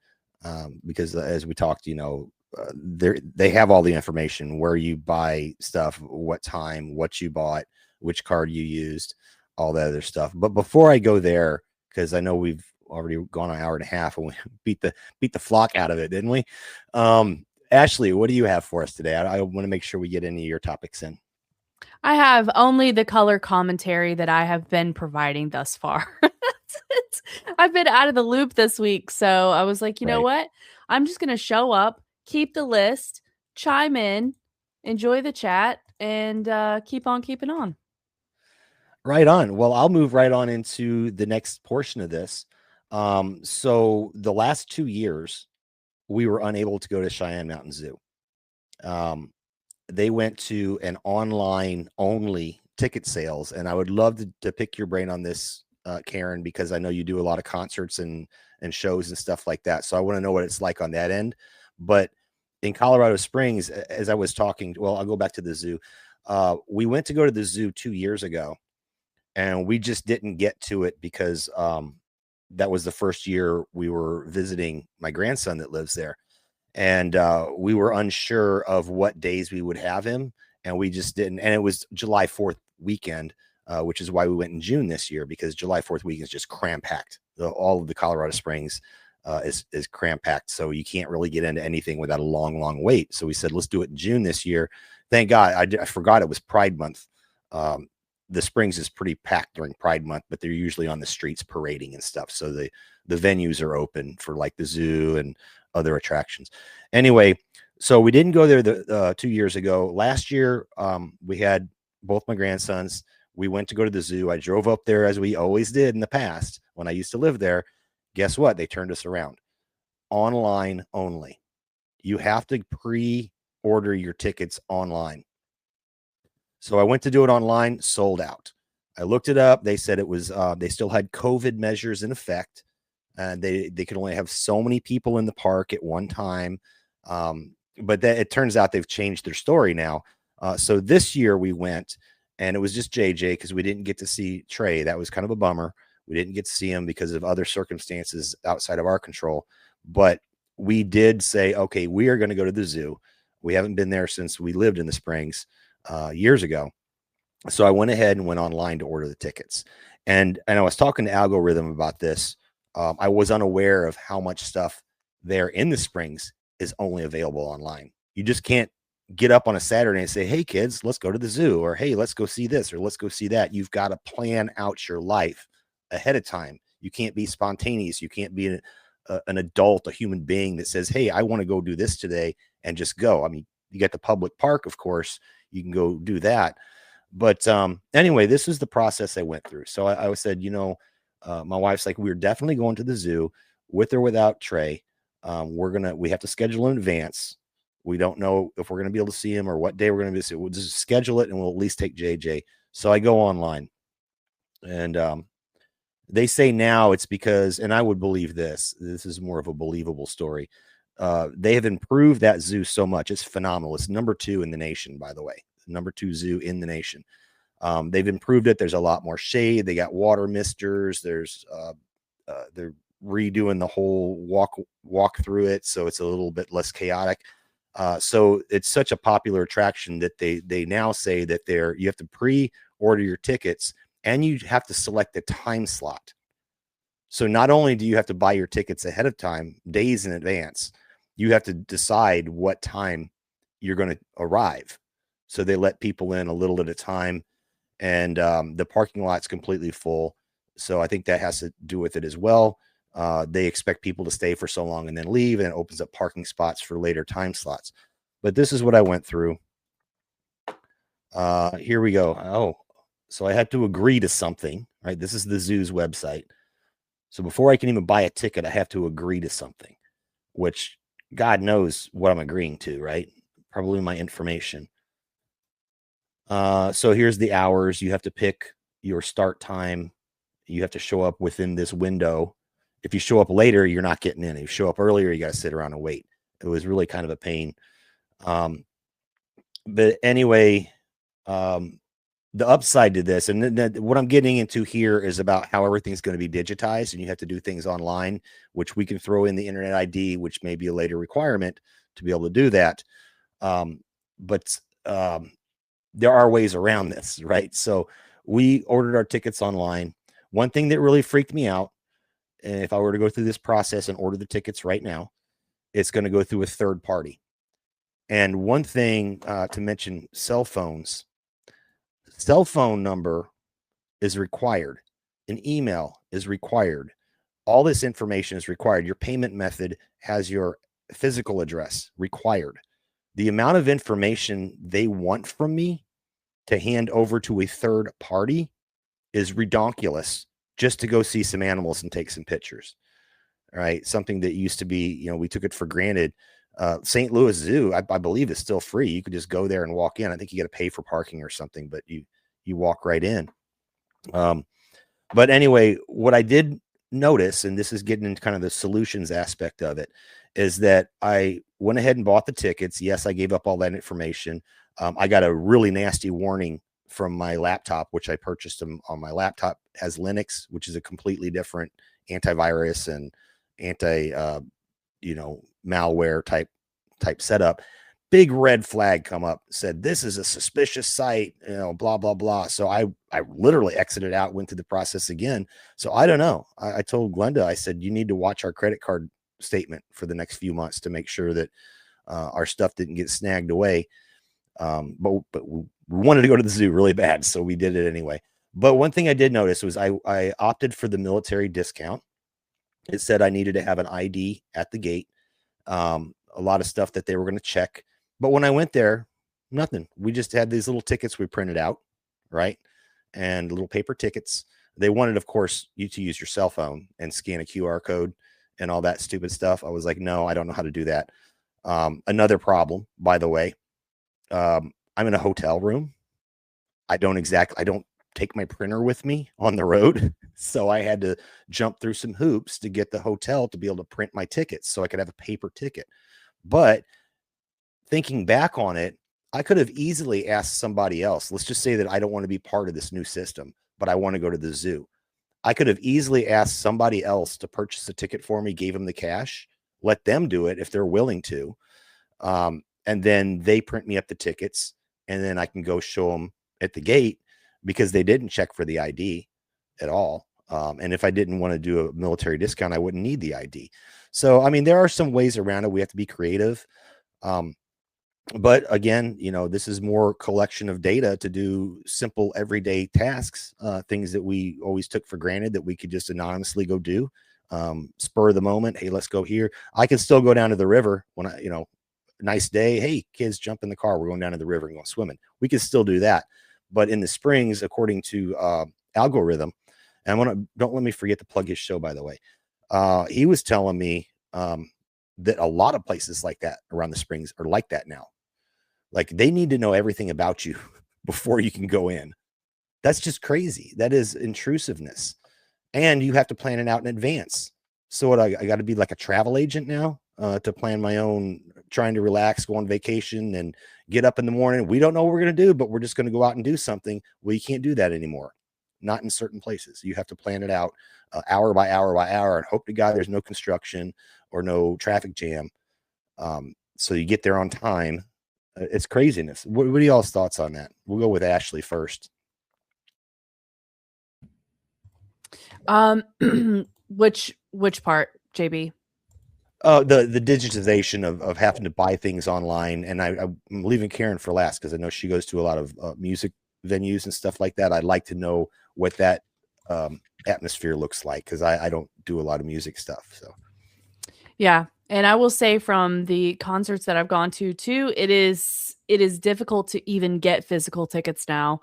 because as we talked, they have all the information, where you buy stuff, what time, what you bought, which card you used, all that other stuff. But before I go there, because I know we've already gone an hour and a half and we beat the flock out of it, didn't we? Ashley, what do you have for us today? I want to make sure we get any of your topics in. I have only the color commentary that I have been providing thus far. I've been out of the loop this week, so I was like, you know what? I'm just going to show up, keep the list, chime in, enjoy the chat, and keep on keeping on. Right on. Well, I'll move right on into the next portion of this. So the last 2 years, we were unable to go to Cheyenne Mountain Zoo. They went to an online only ticket sales, and I would love to pick your brain on this, Karen, because I know you do a lot of concerts and shows and stuff like that. So I want to know what it's like on that end. But in Colorado Springs, as I was talking, well, I'll go back to the zoo. We went to go to the zoo 2 years ago, and we just didn't get to it because that was the first year we were visiting my grandson that lives there. And we were unsure of what days we would have him, and we just didn't. And it was July 4th weekend, which is why we went in June this year, because July 4th weekend is just cram packed. All of the Colorado Springs is cram packed, so you can't really get into anything without a long wait. So we said, let's do it in June this year. Thank God, I forgot it was Pride Month. The Springs is pretty packed during Pride Month, but they're usually on the streets parading and stuff. So the venues are open for like the zoo and other attractions. Anyway, so we didn't go there 2 years ago. Last year, we had both my grandsons. We went to go to the zoo. I drove up there as we always did in the past when I used to live there. Guess what? They turned us around. Online only. You have to pre-order your tickets online. So I went to do it online, sold out. I looked it up. They said it was, they still had COVID measures in effect. And they could only have so many people in the park at one time. But it turns out they've changed their story now. So this year we went, and it was just JJ, because we didn't get to see Trey. That was kind of a bummer. We didn't get to see him because of other circumstances outside of our control. But we did say, okay, we are going to go to the zoo. We haven't been there since we lived in the Springs years ago. So I went ahead and went online to order the tickets. And I was talking to Algorithm about this. I was unaware of how much stuff there in the Springs is only available online. You just can't get up on a Saturday and say, hey, kids, let's go to the zoo, or hey, let's go see this, or let's go see that. You've got to plan out your life ahead of time. You can't be spontaneous. You can't be an adult, a human being that says, hey, I want to go do this today and just go. I mean, you got the public park, of course, you can go do that. But anyway, this is the process I went through. So I said, my wife's like, we're definitely going to the zoo with or without Trey. We have to schedule in advance. We don't know if we're going to be able to see him or what day we're going to see. We'll just schedule it, and we'll at least take JJ. So I go online, and they say now it's because, and I would believe this is more of a believable story. They have improved that zoo so much. It's phenomenal. It's number 2 in the nation, by the way, number 2 zoo in the nation. They've improved it. There's a lot more shade. They got water misters. There's they're redoing the whole walk through it, so it's a little bit less chaotic. So it's such a popular attraction that they now say that you have to pre-order your tickets, and you have to select a time slot. So not only do you have to buy your tickets ahead of time, days in advance, you have to decide what time you're going to arrive. So they let people in a little at a time, and the parking lot's completely full. So I think that has to do with it as well. They expect people to stay for so long and then leave, and it opens up parking spots for later time slots. But this is what I went through. Here we go. Oh, so I had to agree to something, right? This is the zoo's website. So before I can even buy a ticket, I have to agree to something, which God knows what I'm agreeing to, right? Probably my information. So here's the hours. You have to pick your start time. You have to show up within this window. If you show up later, you're not getting in. If you show up earlier, you got to sit around and wait. It was really kind of a pain. But anyway, the upside to this, and what I'm getting into here is about how everything's going to be digitized and you have to do things online, which we can throw in the internet ID, which may be a later requirement to be able to do that. But there are ways around this, right? So we ordered our tickets online. One thing that really freaked me out, and if I were to go through this process and order the tickets right now, it's going to go through a third party. And one thing to mention, cell phones. Cell phone number is required. An email is required. All this information is required. Your payment method has your physical address required. The amount of information they want from me to hand over to a third party is redonkulous just to go see some animals and take some pictures. All right. Something that used to be, we took it for granted. St. Louis Zoo, I believe, is still free. You could just go there and walk in. I think you got to pay for parking or something, but you walk right in. But anyway, what I did notice, and this is getting into kind of the solutions aspect of it, is that I went ahead and bought the tickets. Yes, I gave up all that information. I got a really nasty warning from my laptop, which I purchased them on my laptop, has Linux, which is a completely different antivirus and malware type setup. Big red flag come up, said this is a suspicious site, blah blah blah. So I literally exited out, went through the process again. So I don't know. I told Glenda, I said, you need to watch our credit card statement for the next few months to make sure that our stuff didn't get snagged away. But we wanted to go to the zoo really bad, so we did it anyway. But one thing I did notice was I opted for the military discount. It said I needed to have an ID at the gate. A lot of stuff that they were going to check. But when I went there, nothing. We just had these little tickets we printed out, right? And little paper tickets. They wanted, of course, you to use your cell phone and scan a QR code and all that stupid stuff. I was like, no, I don't know how to do that. Another problem, by the way, I'm in a hotel room. I don't take my printer with me on the road. So I had to jump through some hoops to get the hotel to be able to print my tickets so I could have a paper ticket. But thinking back on it, I could have easily asked somebody else. Let's just say that I don't want to be part of this new system, but I want to go to the zoo. I could have easily asked somebody else to purchase a ticket for me, gave them the cash, let them do it if they're willing to. And then they print me up the tickets, and then I can go show them at the gate because they didn't check for the ID at all. And if I didn't want to do a military discount, I wouldn't need the ID. So, I mean, there are some ways around it. We have to be creative. But again, this is more collection of data to do simple everyday tasks, things that we always took for granted that we could just anonymously go do, spur of the moment. Hey, let's go here. I can still go down to the river when nice day. Hey, kids, jump in the car. We're going down to the river and go swimming. We can still do that. But in the springs, according to Algorithm, and don't let me forget to plug his show, by the way. He was telling me that a lot of places like that around the springs are like that now. Like they need to know everything about you before you can go in. That's just crazy. That is intrusiveness. And you have to plan it out in advance. So what, I got to be like a travel agent now to plan my own, trying to relax, go on vacation and get up in the morning. We don't know what we're going to do, but we're just going to go out and do something. Well, you can't do that anymore. Not in certain places. You have to plan it out hour by hour by hour and hope to God there's no construction or no traffic jam. So you get there on time. It's craziness. What are y'all's thoughts on that? We'll go with Ashley first. Which part, JB? The digitization of having to buy things online. And I'm leaving Karen for last because I know she goes to a lot of music venues and stuff like that. I'd like to know what that atmosphere looks like because I don't do a lot of music stuff. So yeah. And I will say from the concerts that I've gone to too, it is difficult to even get physical tickets now.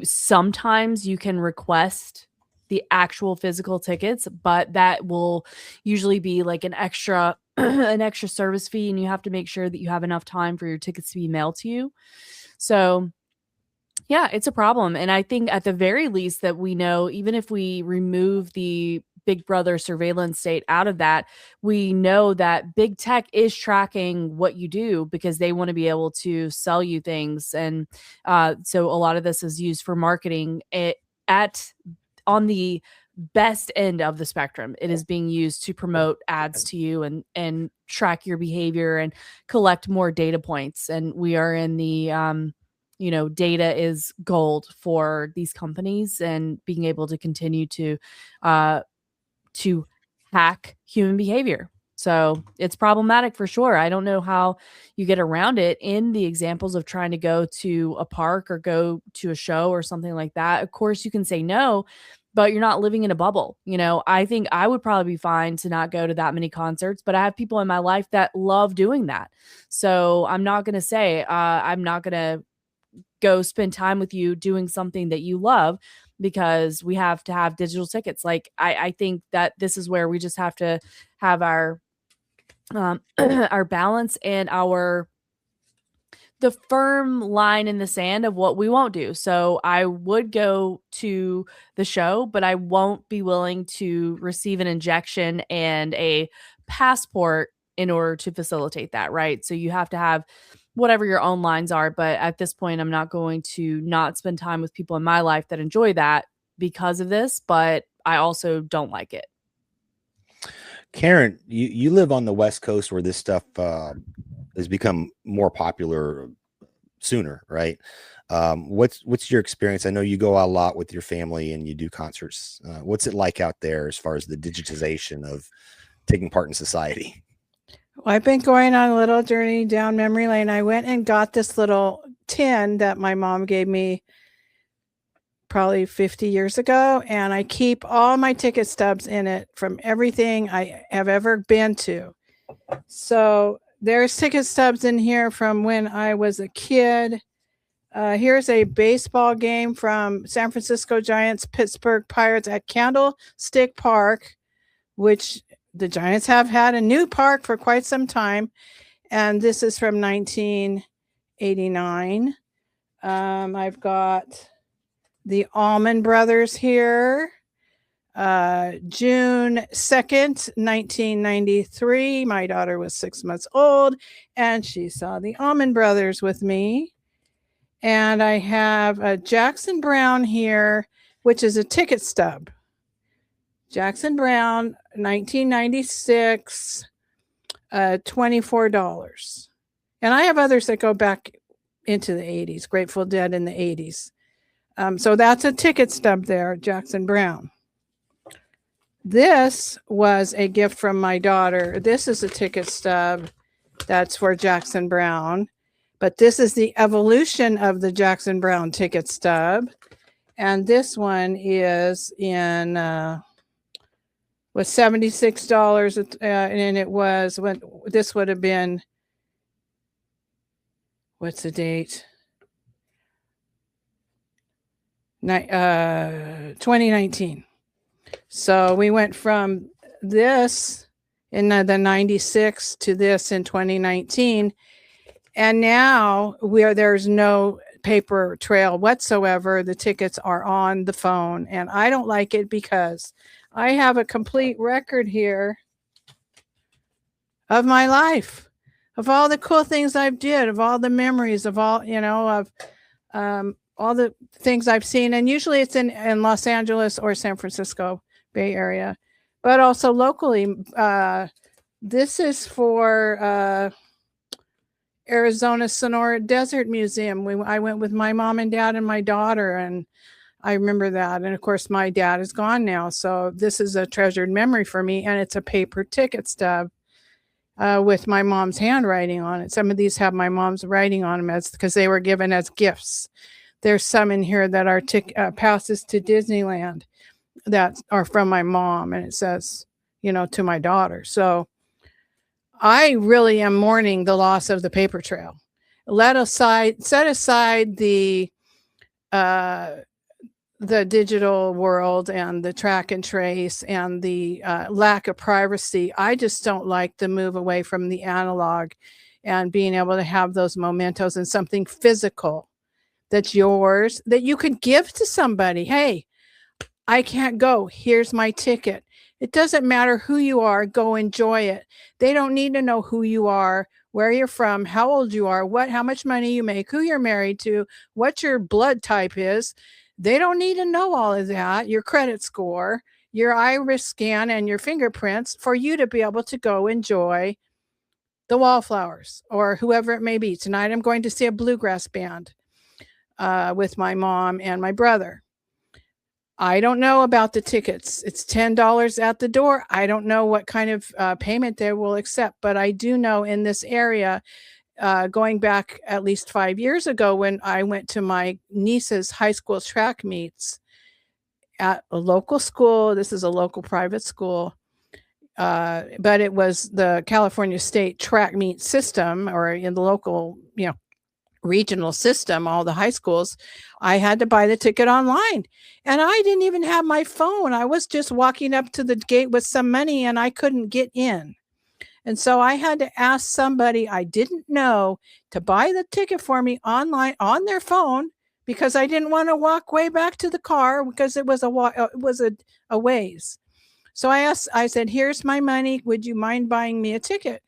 Sometimes you can request the actual physical tickets, but that will usually be like an extra service fee, and you have to make sure that you have enough time for your tickets to be mailed to you. So yeah, it's a problem. And I think at the very least that we know, even if we remove the Big Brother surveillance state out of that, we know that big tech is tracking what you do because they want to be able to sell you things. And so a lot of this is used for marketing on the best end of the spectrum. It is being used to promote ads to you and track your behavior and collect more data points. And we are in the data is gold for these companies, and being able to continue to hack human behavior. So it's problematic for sure. I don't know how you get around it in the examples of trying to go to a park or go to a show or something like that. Of course, you can say no, but you're not living in a bubble. I think I would probably be fine to not go to that many concerts, but I have people in my life that love doing that. So I'm not going to say I'm not going to go spend time with you doing something that you love, because we have to have digital tickets. Like, I think that this is where we just have to have our our balance and the firm line in the sand of what we won't do. So I would go to the show, but I won't be willing to receive an injection and a passport in order to facilitate that, right? So you have to have whatever your own lines are. But at this point, I'm not going to not spend time with people in my life that enjoy that because of this, but I also don't like it. Karen, you live on the West Coast where this stuff has become more popular sooner, right? What's your experience? I know you go out a lot with your family and you do concerts. What's it like out there as far as the digitization of taking part in society? Well, I've been going on a little journey down memory lane. I went and got this little tin that my mom gave me probably 50 years ago, and I keep all my ticket stubs in it from everything I have ever been to. So there's ticket stubs in here from when I was a kid. Here's a baseball game from San Francisco Giants, Pittsburgh Pirates at Candlestick Park, which the Giants have had a new park for quite some time. And this is from 1989. I've got the Allman Brothers here. June 2nd, 1993. My daughter was 6 months old, and she saw the Allman Brothers with me. And I have a Jackson Browne here, which is a ticket stub. Jackson Browne, 1996, $24. And I have others that go back into the 80s, Grateful Dead in the 80s. So that's a ticket stub there, Jackson Browne. This was a gift from my daughter. This is a ticket stub that's for Jackson Browne. But this is the evolution of the Jackson Browne ticket stub. And this one is in... was $76, and it was when this would have been, what's the date? 2019. So we went from this in the 96 to this in 2019, and now there's no paper trail whatsoever. The tickets are on the phone, and I don't like it because I have a complete record here of my life, of all the cool things I've did, of all the memories, of all, of all the things I've seen. And usually it's in Los Angeles or San Francisco Bay Area, but also locally. This is for Arizona Sonora Desert Museum. I went with my mom and dad and my daughter, and I remember that. And of course, my dad is gone now. So this is a treasured memory for me. And it's a paper ticket stub with my mom's handwriting on it. Some of these have my mom's writing on them because they were given as gifts. There's some in here that are passes to Disneyland that are from my mom. And it says, to my daughter. So I really am mourning the loss of the paper trail. Set aside the digital world and the track and trace and the lack of privacy. I just don't like the move away from the analog and being able to have those mementos and something physical that's yours that you could give to somebody. Hey, I can't go. Here's my ticket. It doesn't matter who you are, go enjoy it. They don't need to know who you are, where you're from, how old you are, how much money you make, who you're married to, what your blood type is. They don't need to know all of that, your credit score, your iris scan, and your fingerprints for you to be able to go enjoy the Wallflowers or whoever it may be. Tonight I'm going to see a bluegrass band with my mom and my brother. I don't know about the tickets. It's $10 at the door. I don't know what kind of payment they will accept, but I do know in this area, going back at least 5 years ago when I went to my niece's high school track meets at a local school. This is a local private school, but it was the California State track meet system, or in the local, regional system, all the high schools. I had to buy the ticket online, and I didn't even have my phone. I was just walking up to the gate with some money and I couldn't get in. And so I had to ask somebody I didn't know to buy the ticket for me online on their phone, because I didn't want to walk way back to the car because it was a ways. So I said, here's my money. Would you mind buying me a ticket?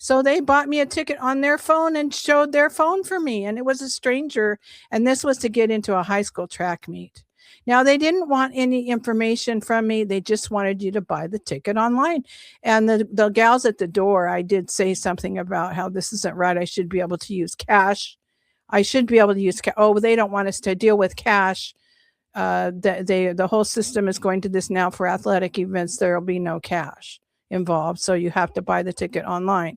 So they bought me a ticket on their phone and showed their phone for me. And it was a stranger. And this was to get into a high school track meet. Now, they didn't want any information from me. They just wanted you to buy the ticket online. And the gals at the door, I did say something about how this isn't right. I should be able to use cash. I should be able to use cash. Oh, they don't want us to deal with cash. The whole system is going to this now for athletic events. There will be no cash involved, so you have to buy the ticket online.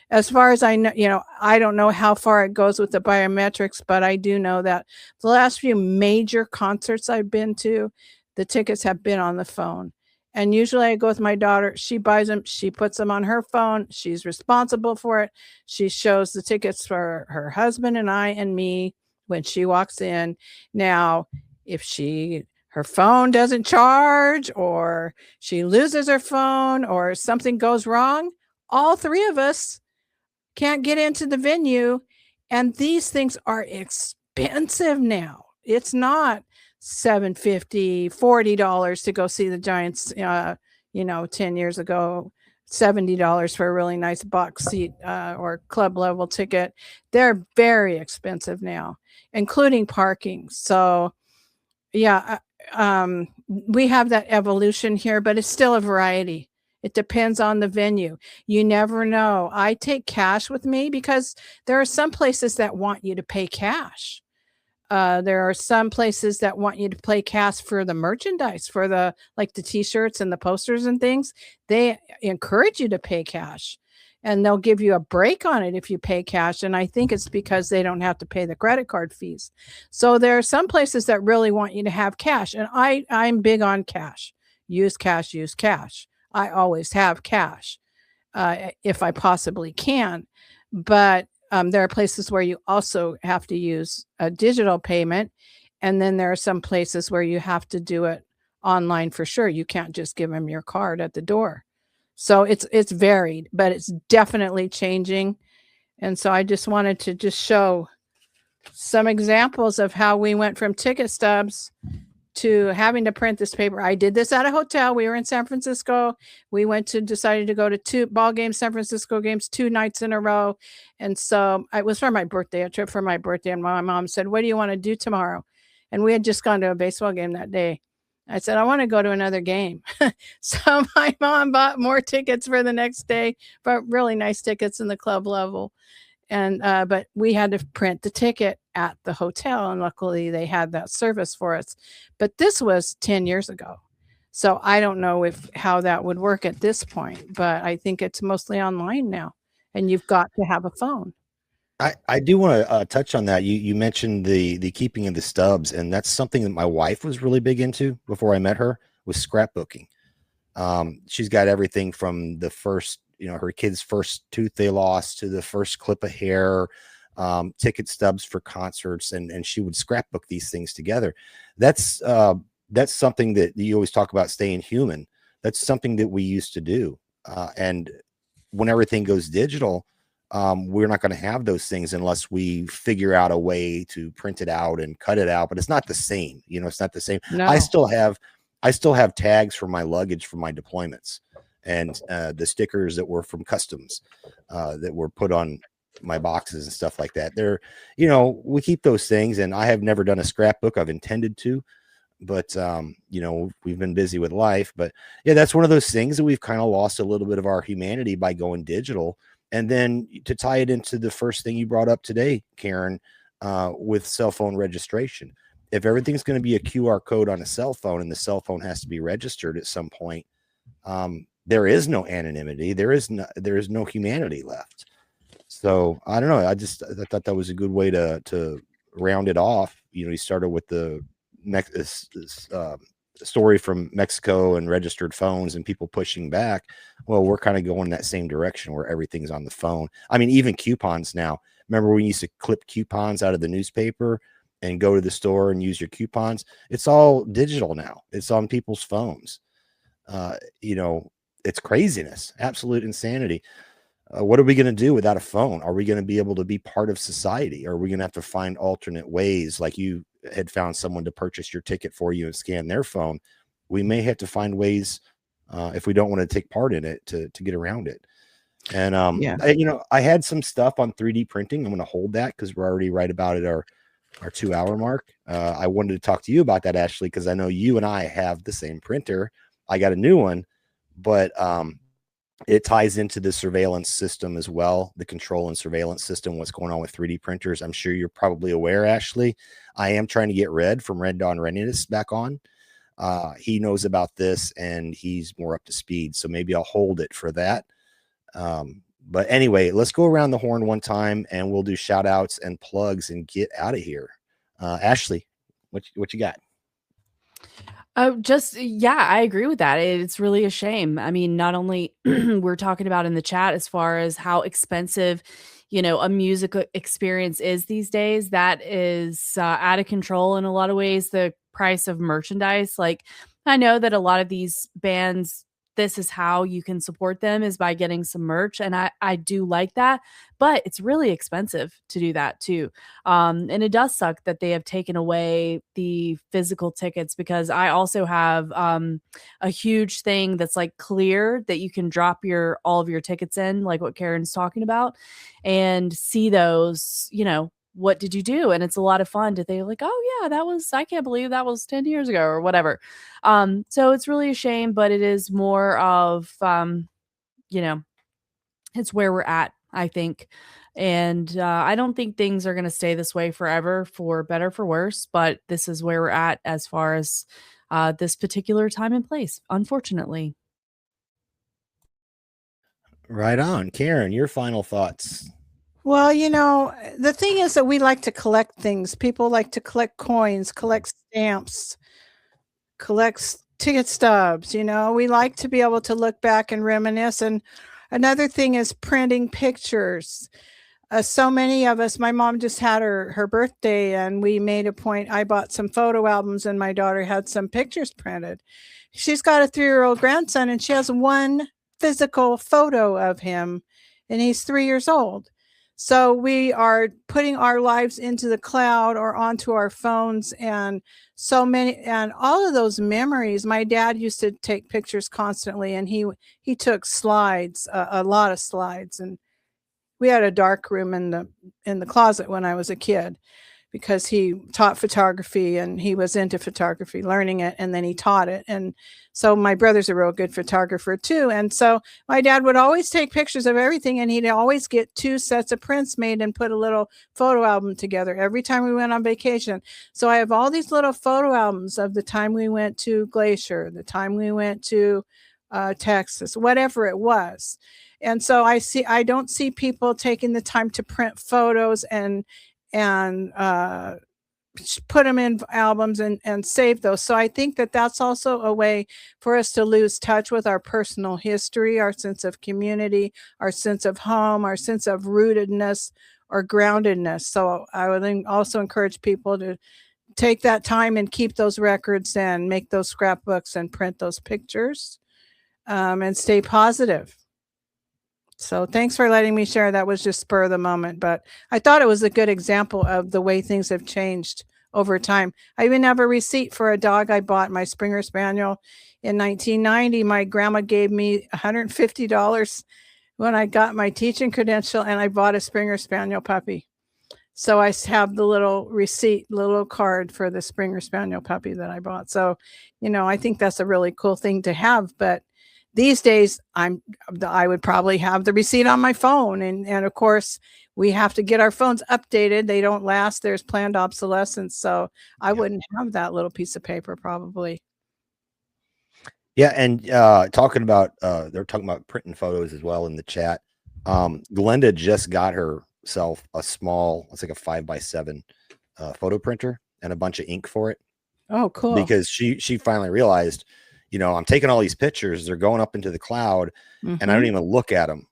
As far as I know, I don't know how far it goes with the biometrics, but I do know that the last few major concerts I've been to, the tickets have been on the phone. And usually I go with my daughter. She buys them. She puts them on her phone. She's responsible for it. She shows the tickets for her husband and I and me when she walks in. Now, if her phone doesn't charge, or she loses her phone, or something goes wrong, all three of us can't get into the venue. And these things are expensive now. It's not $7.50, $40 to go see the Giants, 10 years ago, $70 for a really nice box seat or club level ticket. They're very expensive now, including parking. So yeah, we have that evolution here, but it's still a variety. It depends on the venue. You never know. I take cash with me because there are some places that want you to pay cash. There are some places that want you to pay cash for the merchandise, for the t-shirts and the posters and things. They encourage you to pay cash, and they'll give you a break on it if you pay cash. And I think it's because they don't have to pay the credit card fees. So there are some places that really want you to have cash. And I'm big on cash. Use cash, use cash. I always have cash if I possibly can. But there are places where you also have to use a digital payment. And then there are some places where you have to do it online for sure. You can't just give them your card at the door. So it's varied, but it's definitely changing. And so I just wanted to just show some examples of how we went from ticket stubs to having to print this paper. I did this at a hotel. We were in San Francisco. We decided to go to 2 ball games, San Francisco games, 2 nights in a row. And so it was for my birthday, a trip for my birthday. And my mom said, what do you want to do tomorrow? And we had just gone to a baseball game that day. I said, I want to go to another game. So my mom bought more tickets for the next day, but really nice tickets in the club level. And but we had to print the ticket at the hotel, and luckily they had that service for us. But this was 10 years ago. So I don't know how that would work at this point, but I think it's mostly online now, and you've got to have a phone. I do want to touch on that. You mentioned the keeping of the stubs, and that's something that my wife was really big into before I met her, was scrapbooking. She's got everything from the first, her kid's first tooth they lost to the first clip of hair, ticket stubs for concerts, and she would scrapbook these things together. That's something that you always talk about, staying human. That's something that we used to do. And when everything goes digital, we're not going to have those things unless we figure out a way to print it out and cut it out. But it's not the same. It's not the same. No. I still have I still have tags for my luggage from my deployments, and the stickers that were from customs that were put on my boxes and stuff like that. They're, we keep those things, and I have never done a scrapbook. I've intended to, but we've been busy with life. But yeah, that's one of those things that we've kind of lost a little bit of our humanity by going digital. And then to tie it into the first thing you brought up today, Karen, with cell phone registration. If everything's going to be a QR code on a cell phone and the cell phone has to be registered at some point, there is no anonymity. There is no humanity left. So I don't know. I thought that was a good way to round it off. You started with the story from Mexico and registered phones and people pushing back. Well, we're kind of going that same direction where everything's on the phone. I mean, even coupons now. Remember we used to clip coupons out of the newspaper and go to the store and use your coupons? It's all digital now. It's on people's phones. It's craziness, absolute insanity. What are we going to do without a phone? Are we going to be able to be part of society? Or are we going to have to find alternate ways, like you had found someone to purchase your ticket for you and scan their phone? We may have to find ways, if we don't want to take part in it, to get around it. And I had some stuff on 3D printing. I'm going to hold that because we're already right about at our 2-hour mark. I wanted to talk to you about that, Ashley, because I know you and I have the same printer. I got a new one, but it ties into the surveillance system as well, the control and surveillance system, what's going on with 3D printers. I'm sure you're probably aware, Ashley. I am trying to get Red from Red Dawn Readiness back on. He knows about this and he's more up to speed. So maybe I'll hold it for that. But anyway, let's go around the horn one time and we'll do shout outs and plugs and get out of here. Ashley, what you got? I agree with that. It's really a shame. I mean, not only we're talking about in the chat as far as how expensive, a music experience is these days, that is out of control in a lot of ways. The price of merchandise, like I know that a lot of these bands, this is how you can support them is by getting some merch. And I do like that, but it's really expensive to do that too. And it does suck that they have taken away the physical tickets, because I also have a huge thing that's like clear that you can drop all of your tickets in, like what Karen's talking about, and see those, what did you do? And it's a lot of fun to think like, oh yeah, I can't believe that was 10 years ago or whatever. So it's really a shame, but it is more of, it's where we're at, I think. And I don't think things are going to stay this way forever, for better, for worse, but this is where we're at as far as this particular time and place, unfortunately. Right on. Karen, your final thoughts. Well, the thing is that we like to collect things. People like to collect coins, collect stamps, collect ticket stubs. We like to be able to look back and reminisce. And another thing is printing pictures. So many of us, my mom just had her birthday and we made a point. I bought some photo albums and my daughter had some pictures printed. She's got a 3-year-old grandson and she has one physical photo of him and he's 3 years old. So we are putting our lives into the cloud or onto our phones, and so many, and all of those memories. My dad used to take pictures constantly, and he took slides, a lot of slides, and we had a dark room in the closet when I was a kid, because he taught photography and he was into photography, learning it, and then he taught it. And so my brother's a real good photographer too. And so my dad would always take pictures of everything, and he'd always get 2 sets of prints made and put a little photo album together every time we went on vacation. So I have all these little photo albums of the time we went to Glacier, the time we went to Texas, whatever it was. And so I don't see people taking the time to print photos and put them in albums and save those. So I think that that's also a way for us to lose touch with our personal history, our sense of community, our sense of home, our sense of rootedness or groundedness. So I would also encourage people to take that time and keep those records and make those scrapbooks and print those pictures, and stay positive. So thanks for letting me share. That was just spur of the moment, but I thought it was a good example of the way things have changed over time. I even have a receipt for a dog I bought, my Springer Spaniel in 1990. My grandma gave me $150 when I got my teaching credential, and I bought a Springer Spaniel puppy. So I have the little receipt, little card for the Springer Spaniel puppy that I bought. So, I think that's a really cool thing to have. But these days, I would probably have the receipt on my phone. And of course, we have to get our phones updated. They don't last. There's planned obsolescence. So I wouldn't have that little piece of paper probably. Yeah. And talking about, they're talking about printing photos as well in the chat. Glenda just got herself a small, it's like a 5x7 photo printer and a bunch of ink for it. Oh, cool. Because she finally realized, I'm taking all these pictures, they're going up into the cloud, and I don't even look at them,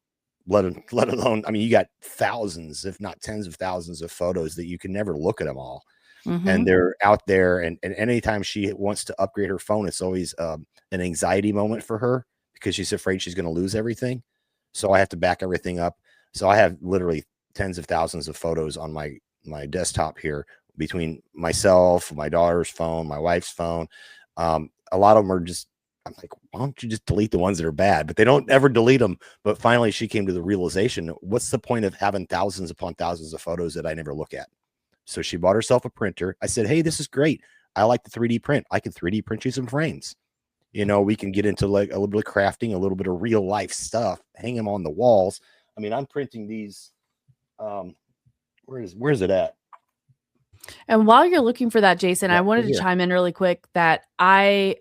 let alone, I mean, you got thousands, if not tens of thousands of photos that you can never look at them all. And they're out there. And anytime she wants to upgrade her phone, it's always an anxiety moment for her because she's afraid she's going to lose everything. So I have to back everything up. So I have literally tens of thousands of photos on my desktop here between myself, my daughter's phone, my wife's phone. A lot of them are just, I'm like, why don't you just delete the ones that are bad? But they don't ever delete them. But finally, she came to the realization, what's the point of having thousands upon thousands of photos that I never look at? So she bought herself a printer. I said, hey, this is great. I like the 3D print. I can 3D print you some frames. We can get into like a little bit of crafting, a little bit of real life stuff, hang them on the walls. I mean, I'm printing these. Where's it at? And while you're looking for that, Jason, Yeah, I wanted to chime in really quick that I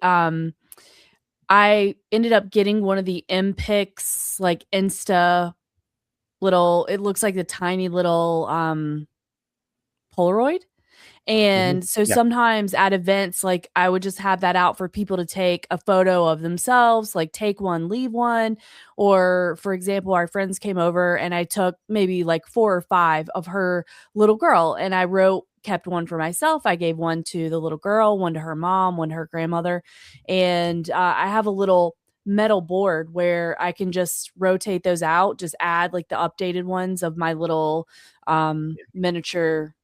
ended up getting one of the MPix like Insta little, it looks like the tiny little Polaroid. And so sometimes at events, like I would just have that out for people to take a photo of themselves, like take one, leave one. Or for example, our friends came over and I took maybe like 4 or 5 of her little girl, and I kept one for myself. I gave one to the little girl, one to her mom, one to her grandmother. And I have a little metal board where I can just rotate those out, just add like the updated ones of my little miniature,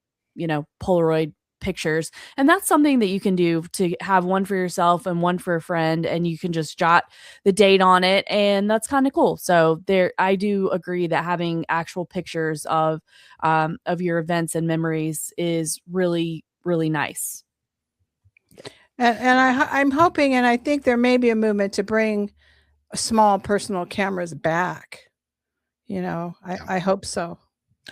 Polaroid pictures. And that's something that you can do to have one for yourself and one for a friend, and you can just jot the date on it, and that's kind of cool. So I do agree that having actual pictures of your events and memories is really, really nice. And I'm hoping, and I think there may be a movement to bring small personal cameras back. I hope so.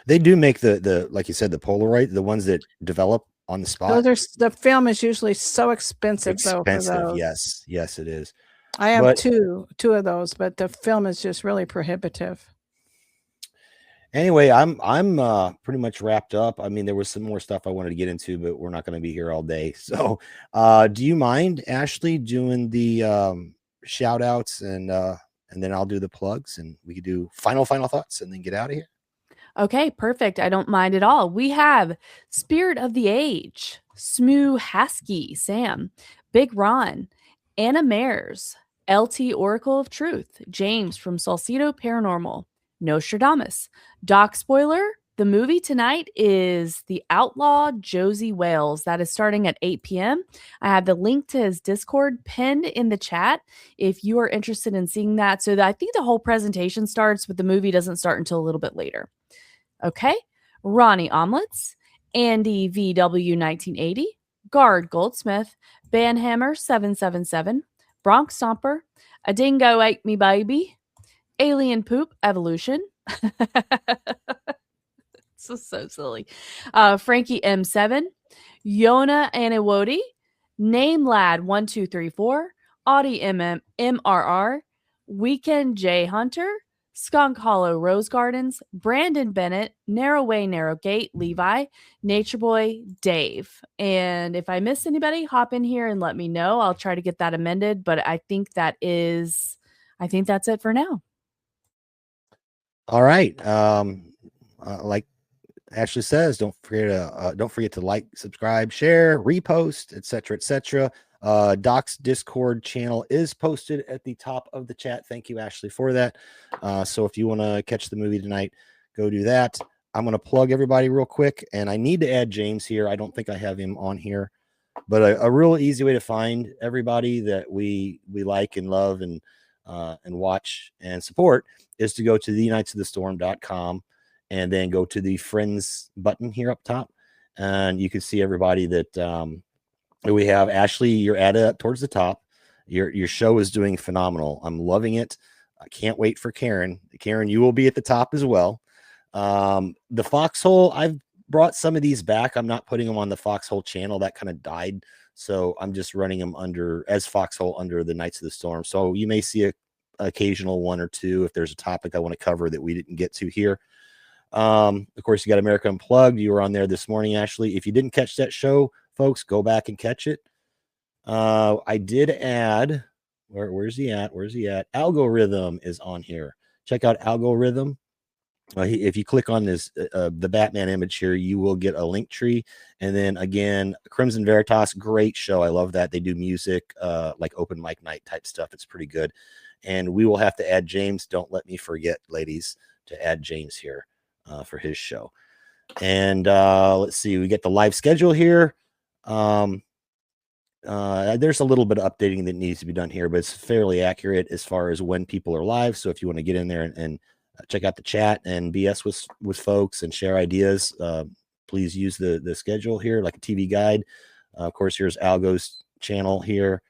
They do make the like you said, the Polaroid, the ones that develop on the spot. The film is usually so expensive though. For those. Yes, it is. I have two of those, but the film is just really prohibitive. Anyway, I'm pretty much wrapped up. I mean, there was some more stuff I wanted to get into, but we're not going to be here all day. So, do you mind, Ashley, doing the shout outs and then I'll do the plugs, and we could do final thoughts and then get out of here? Okay, perfect. I don't mind at all. We have Spirit of the Age, Smoo Haskey, Sam, Big Ron, Anna Mares, LT Oracle of Truth, James from Salcedo Paranormal, Nostradamus, Doc Spoiler. The movie tonight is The Outlaw Josie Wales. That is starting at 8 p.m. I have the link to his Discord pinned in the chat if you are interested in seeing that. So I think the whole presentation starts, but the movie doesn't start until a little bit later. Okay. Ronnie Omelets, Andy VW 1980, Guard Goldsmith, Banhammer 777, Bronx Stomper, A Dingo Ate Me Baby, Alien Poop Evolution. So silly. Frankie M7, Yona Anawodi, Name Lad 1234, Audie MRR, Weekend J Hunter, Skunk Hollow Rose Gardens, Brandon Bennett, Narrow Way, Narrow Gate, Levi, Nature Boy, Dave. And if I miss anybody, hop in here and let me know. I'll try to get that amended, but I think that's it for now. All right. Like Ashley says, don't forget to like, subscribe, share, repost, etc. Doc's Discord channel is posted at the top of the chat. Thank you, Ashley, for that. So if you want to catch the movie tonight, go do that. I'm going to plug everybody real quick, and I need to add James here. I don't think I have him on here, but a real easy way to find everybody that we like and love and watch and support is to go to theunitesofthestorm.com and then go to the friends button here up top, and you can see everybody that we have. Ashley, you're added up towards the top. Your show is doing phenomenal. I'm loving it. I can't wait for Karen. Karen, you will be at the top as well. The Foxhole, I've brought some of these back. I'm not putting them on the Foxhole channel. That kind of died. So I'm just running them as Foxhole under the Knights of the Storm. So you may see a occasional one or two if there's a topic I want to cover that we didn't get to here. Of course, you got America Unplugged. You were on there this morning, Ashley. If you didn't catch that show, folks, go back and catch it. I did add, where's he at? Algorithm is on here. Check out Algorithm. If you click on this, the Batman image here, you will get a link tree. And then again, Crimson Veritas, great show. I love that. They do music, like open mic night type stuff. It's pretty good. And we will have to add James. Don't let me forget, ladies, to add James here for his show. And let's see, we get the live schedule here. There's a little bit of updating that needs to be done here, but it's fairly accurate as far as when people are live. So if you want to get in there and check out the chat and BS with folks and share ideas, please use the schedule here, like a TV guide. Of course, here's Algo's channel here,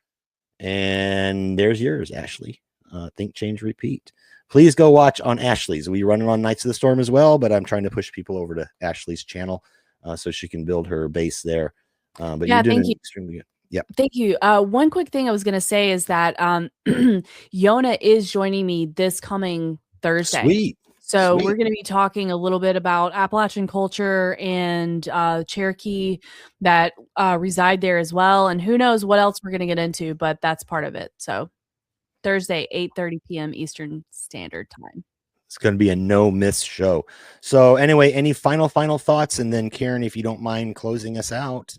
and there's yours, Ashley. Think, Change, Repeat. Please go watch on Ashley's. We run it on Knights of the Storm as well, but I'm trying to push people over to Ashley's channel so she can build her base there. But Yeah, you're doing thank you. extremely good. Yep. Thank you. One quick thing I was going to say is that Yona is joining me this coming Thursday. Sweet. So Sweet. we're going to be talking a little bit about Appalachian culture and Cherokee that reside there as well. And who knows what else we're going to get into, but that's part of it. So Thursday, 8:30 p.m. Eastern Standard Time. It's going to be a no miss show. So anyway, any final thoughts? And then Karen, if you don't mind closing us out.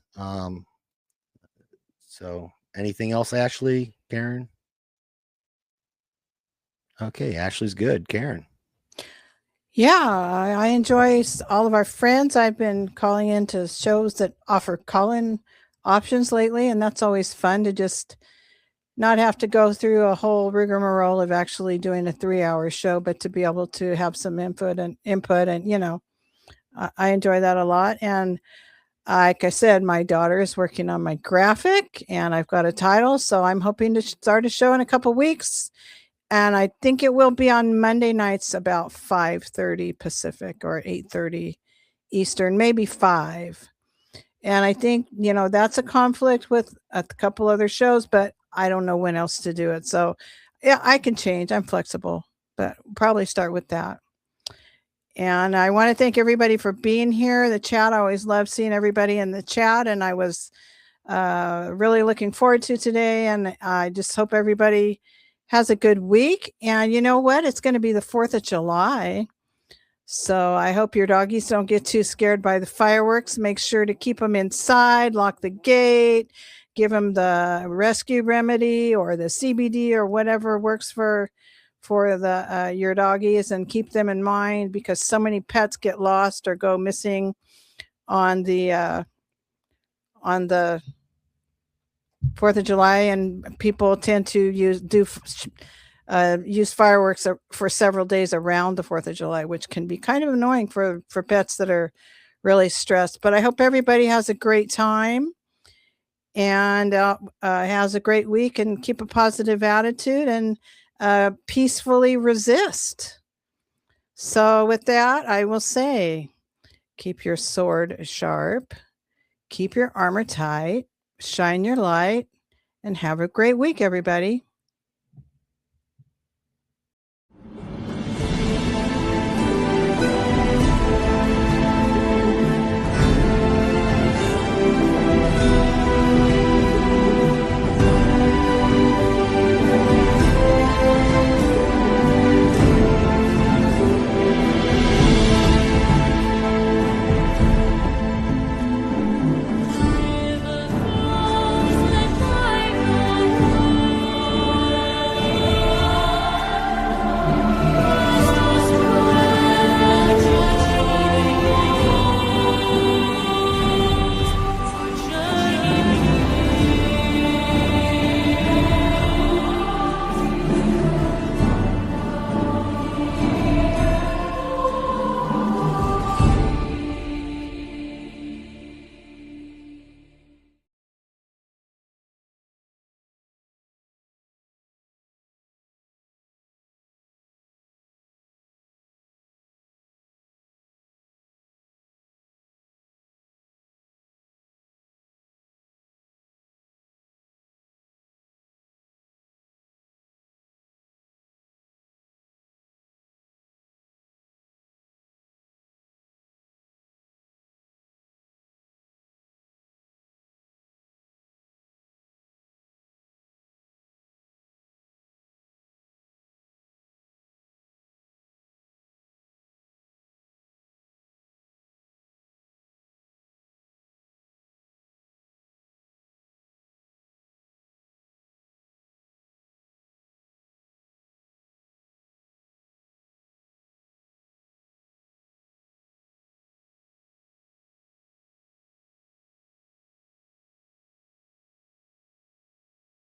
So anything else, Ashley, Karen? Okay. Ashley's good. Karen. Yeah, I enjoy all of our friends. I've been calling into shows that offer call-in options lately, and that's always fun to just not have to go through a whole rigmarole of actually doing a 3-hour show, but to be able to have some input and I enjoy that a lot. And like I said, my daughter is working on my graphic and I've got a title, so I'm hoping to start a show in a couple weeks. And I think it will be on Monday nights about 5:30 Pacific or 8:30 Eastern, maybe 5. And I think, that's a conflict with a couple other shows, but I don't know when else to do it. So yeah, I can change. I'm flexible, but probably start with that. And I want to thank everybody for being here. The chat, I always love seeing everybody in the chat. And I was really looking forward to today. And I just hope everybody has a good week. And you know what? It's going to be the 4th of July. So I hope your doggies don't get too scared by the fireworks. Make sure to keep them inside, lock the gate, give them the rescue remedy or the CBD or whatever works for the your doggies, and keep them in mind because so many pets get lost or go missing on the 4th of July, and people tend to use fireworks for several days around the 4th of July, which can be kind of annoying for pets that are really stressed. But I hope everybody has a great time and has a great week, and keep a positive attitude and peacefully resist. So with that, I will say, keep your sword sharp, keep your armor tight, shine your light, and have a great week, everybody.